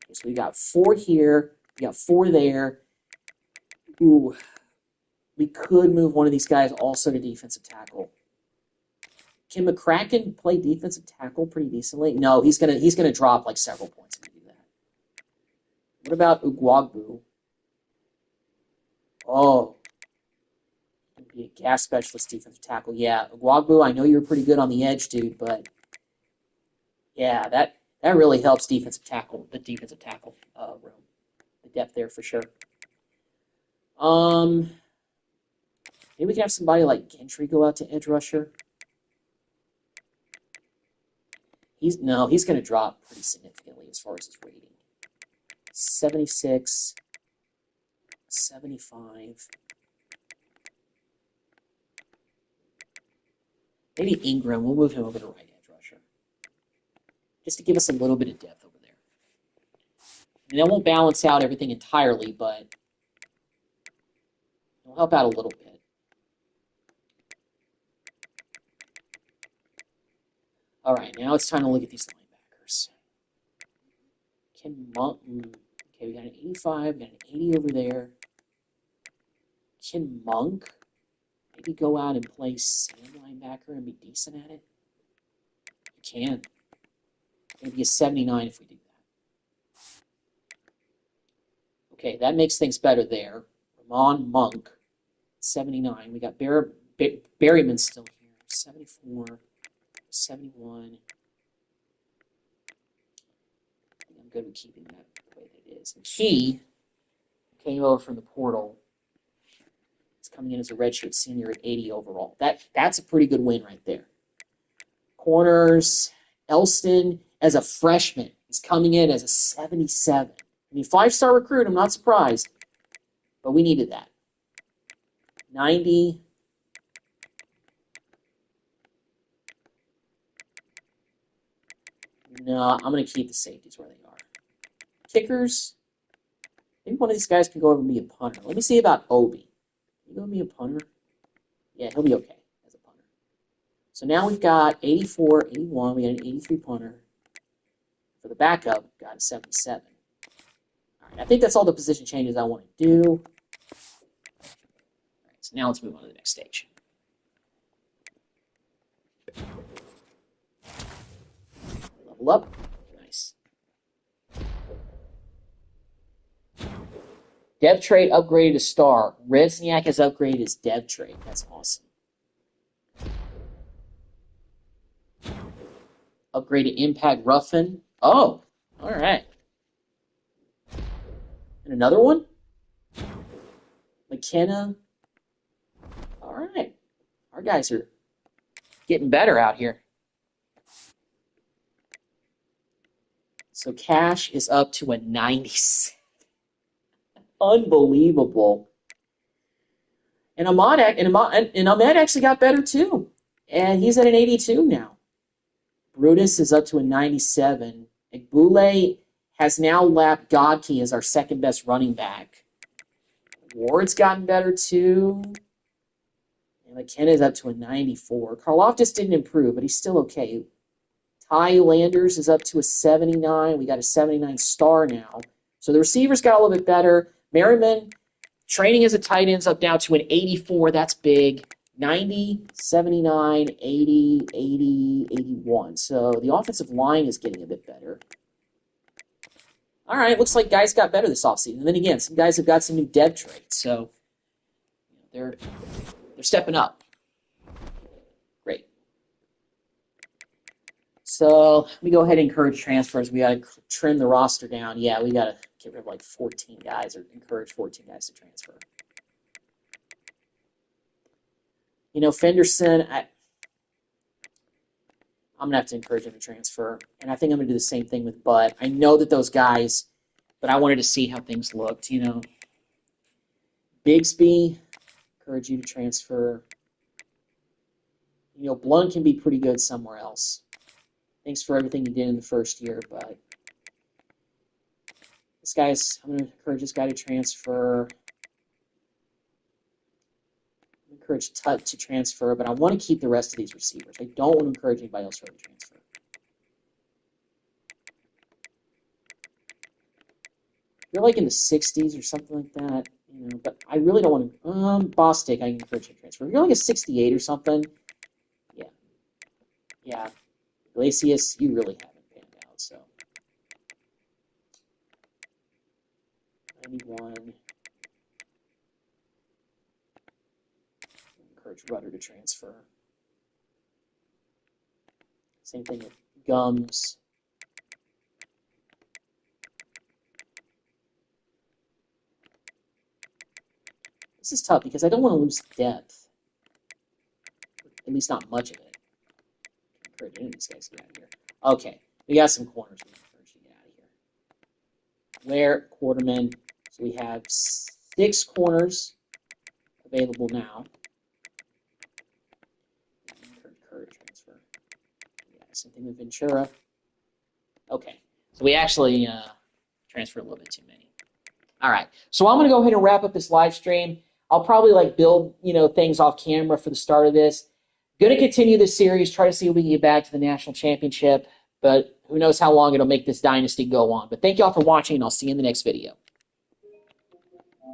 Okay, so we got 4 here. We got 4 there. Ooh. We could move one of these guys also to defensive tackle. Can McCracken play defensive tackle pretty decently? No, he's gonna drop like several points if we do that. What about Ugwagbu? Oh, Be a gas specialist defensive tackle. Yeah, Ogwagbu, I know you were pretty good on the edge, dude, but yeah, that really helps the defensive tackle room. The depth there for sure. Maybe we can have somebody like Gentry go out to edge rusher. He's going to drop pretty significantly as far as his rating. 76, 75. Maybe Ingram. We'll move him over to right edge rusher. Just to give us a little bit of depth over there. I mean, that won't balance out everything entirely, but it'll help out a little bit. All right, now it's time to look at these linebackers. Okay, we got an 85, we got an 80 over there. Can Monk maybe go out and play Sam linebacker and be decent at it? He can. Maybe a 79 if we do that. Okay, that makes things better there. Ramon Monk, 79. We got Berryman still here, 74, 71. I'm good with keeping that the way that it is. And Key came over from the portal. He's coming in as a redshirt senior at 80 overall. That's a pretty good win right there. Corners, Elston as a freshman. He's coming in as a 77. I mean, 5-star recruit, I'm not surprised. But we needed that. 90. No, I'm going to keep the safeties where they are. Kickers. Maybe one of these guys can go over and be a punter. Let me see about Obi. Can he go and be a punter? Yeah, he'll be okay as a punter. So now we've got 84, 81. We got an 83 punter. For the backup, we've got a 77. All right, I think that's all the position changes I want to do. All right, so now let's move on to the next stage. Level up. Nice. Dev trait upgraded to star. Rezniak has upgraded his dev trait. That's awesome. Upgraded impact Ruffin. Oh, all right. And another one? McKenna. All right. Our guys are getting better out here. So Cash is up to a 96. Unbelievable. And Ahmad actually got better too. And he's at an 82 now. Brutus is up to a 97. Igbule has now lapped Godkey as our second best running back. Ward's gotten better too. And McKenna's up to a 94. Karlaftis didn't improve, but he's still okay. Ty Landers is up to a 79. We got a 79 star now. So the receivers got a little bit better. Merriman, training as a tight end's up now to an 84. That's big. 90, 79, 80, 80, 81. So the offensive line is getting a bit better. All right, looks like guys got better this offseason. And then again, some guys have got some new dev traits. So they're stepping up. Great. So let me go ahead and encourage transfers. We got to trim the roster down. Yeah, we got to get rid of like 14 guys or encourage 14 guys to transfer. You know, Fenderson, I'm going to have to encourage him to transfer. And I think I'm going to do the same thing with Bud. I know that those guys, but I wanted to see how things looked, you know. Bigsby, encourage you to transfer. You know, Blunt can be pretty good somewhere else. Thanks for everything you did in the first year, but I'm going to encourage this guy to transfer. Encourage Tut to transfer, but I want to keep the rest of these receivers. I don't want to encourage anybody else to transfer. You're like in the 60s or something like that, you know, but I really don't want to. Bostic, I can encourage you to transfer. If you're like a 68 or something, yeah. Glacius, you really haven't panned out, so. 91. encourage Rudder to transfer. Same thing with Gums. This is tough because I don't want to lose depth. At least not much of it. Encourage any of these guys to get out of here. Okay, we got some corners we encourage to get out of here. Where Quarterman. So we have 6 corners available now. Encourage transfer. Yeah, same thing with Ventura. Okay, so we actually transferred a little bit too many. All right, so I'm going to go ahead and wrap up this live stream. I'll probably build things off camera for the start of this. Going to continue this series, try to see if we can get back to the national championship, but who knows how long it'll make this dynasty go on. But thank y'all for watching, and I'll see you in the next video.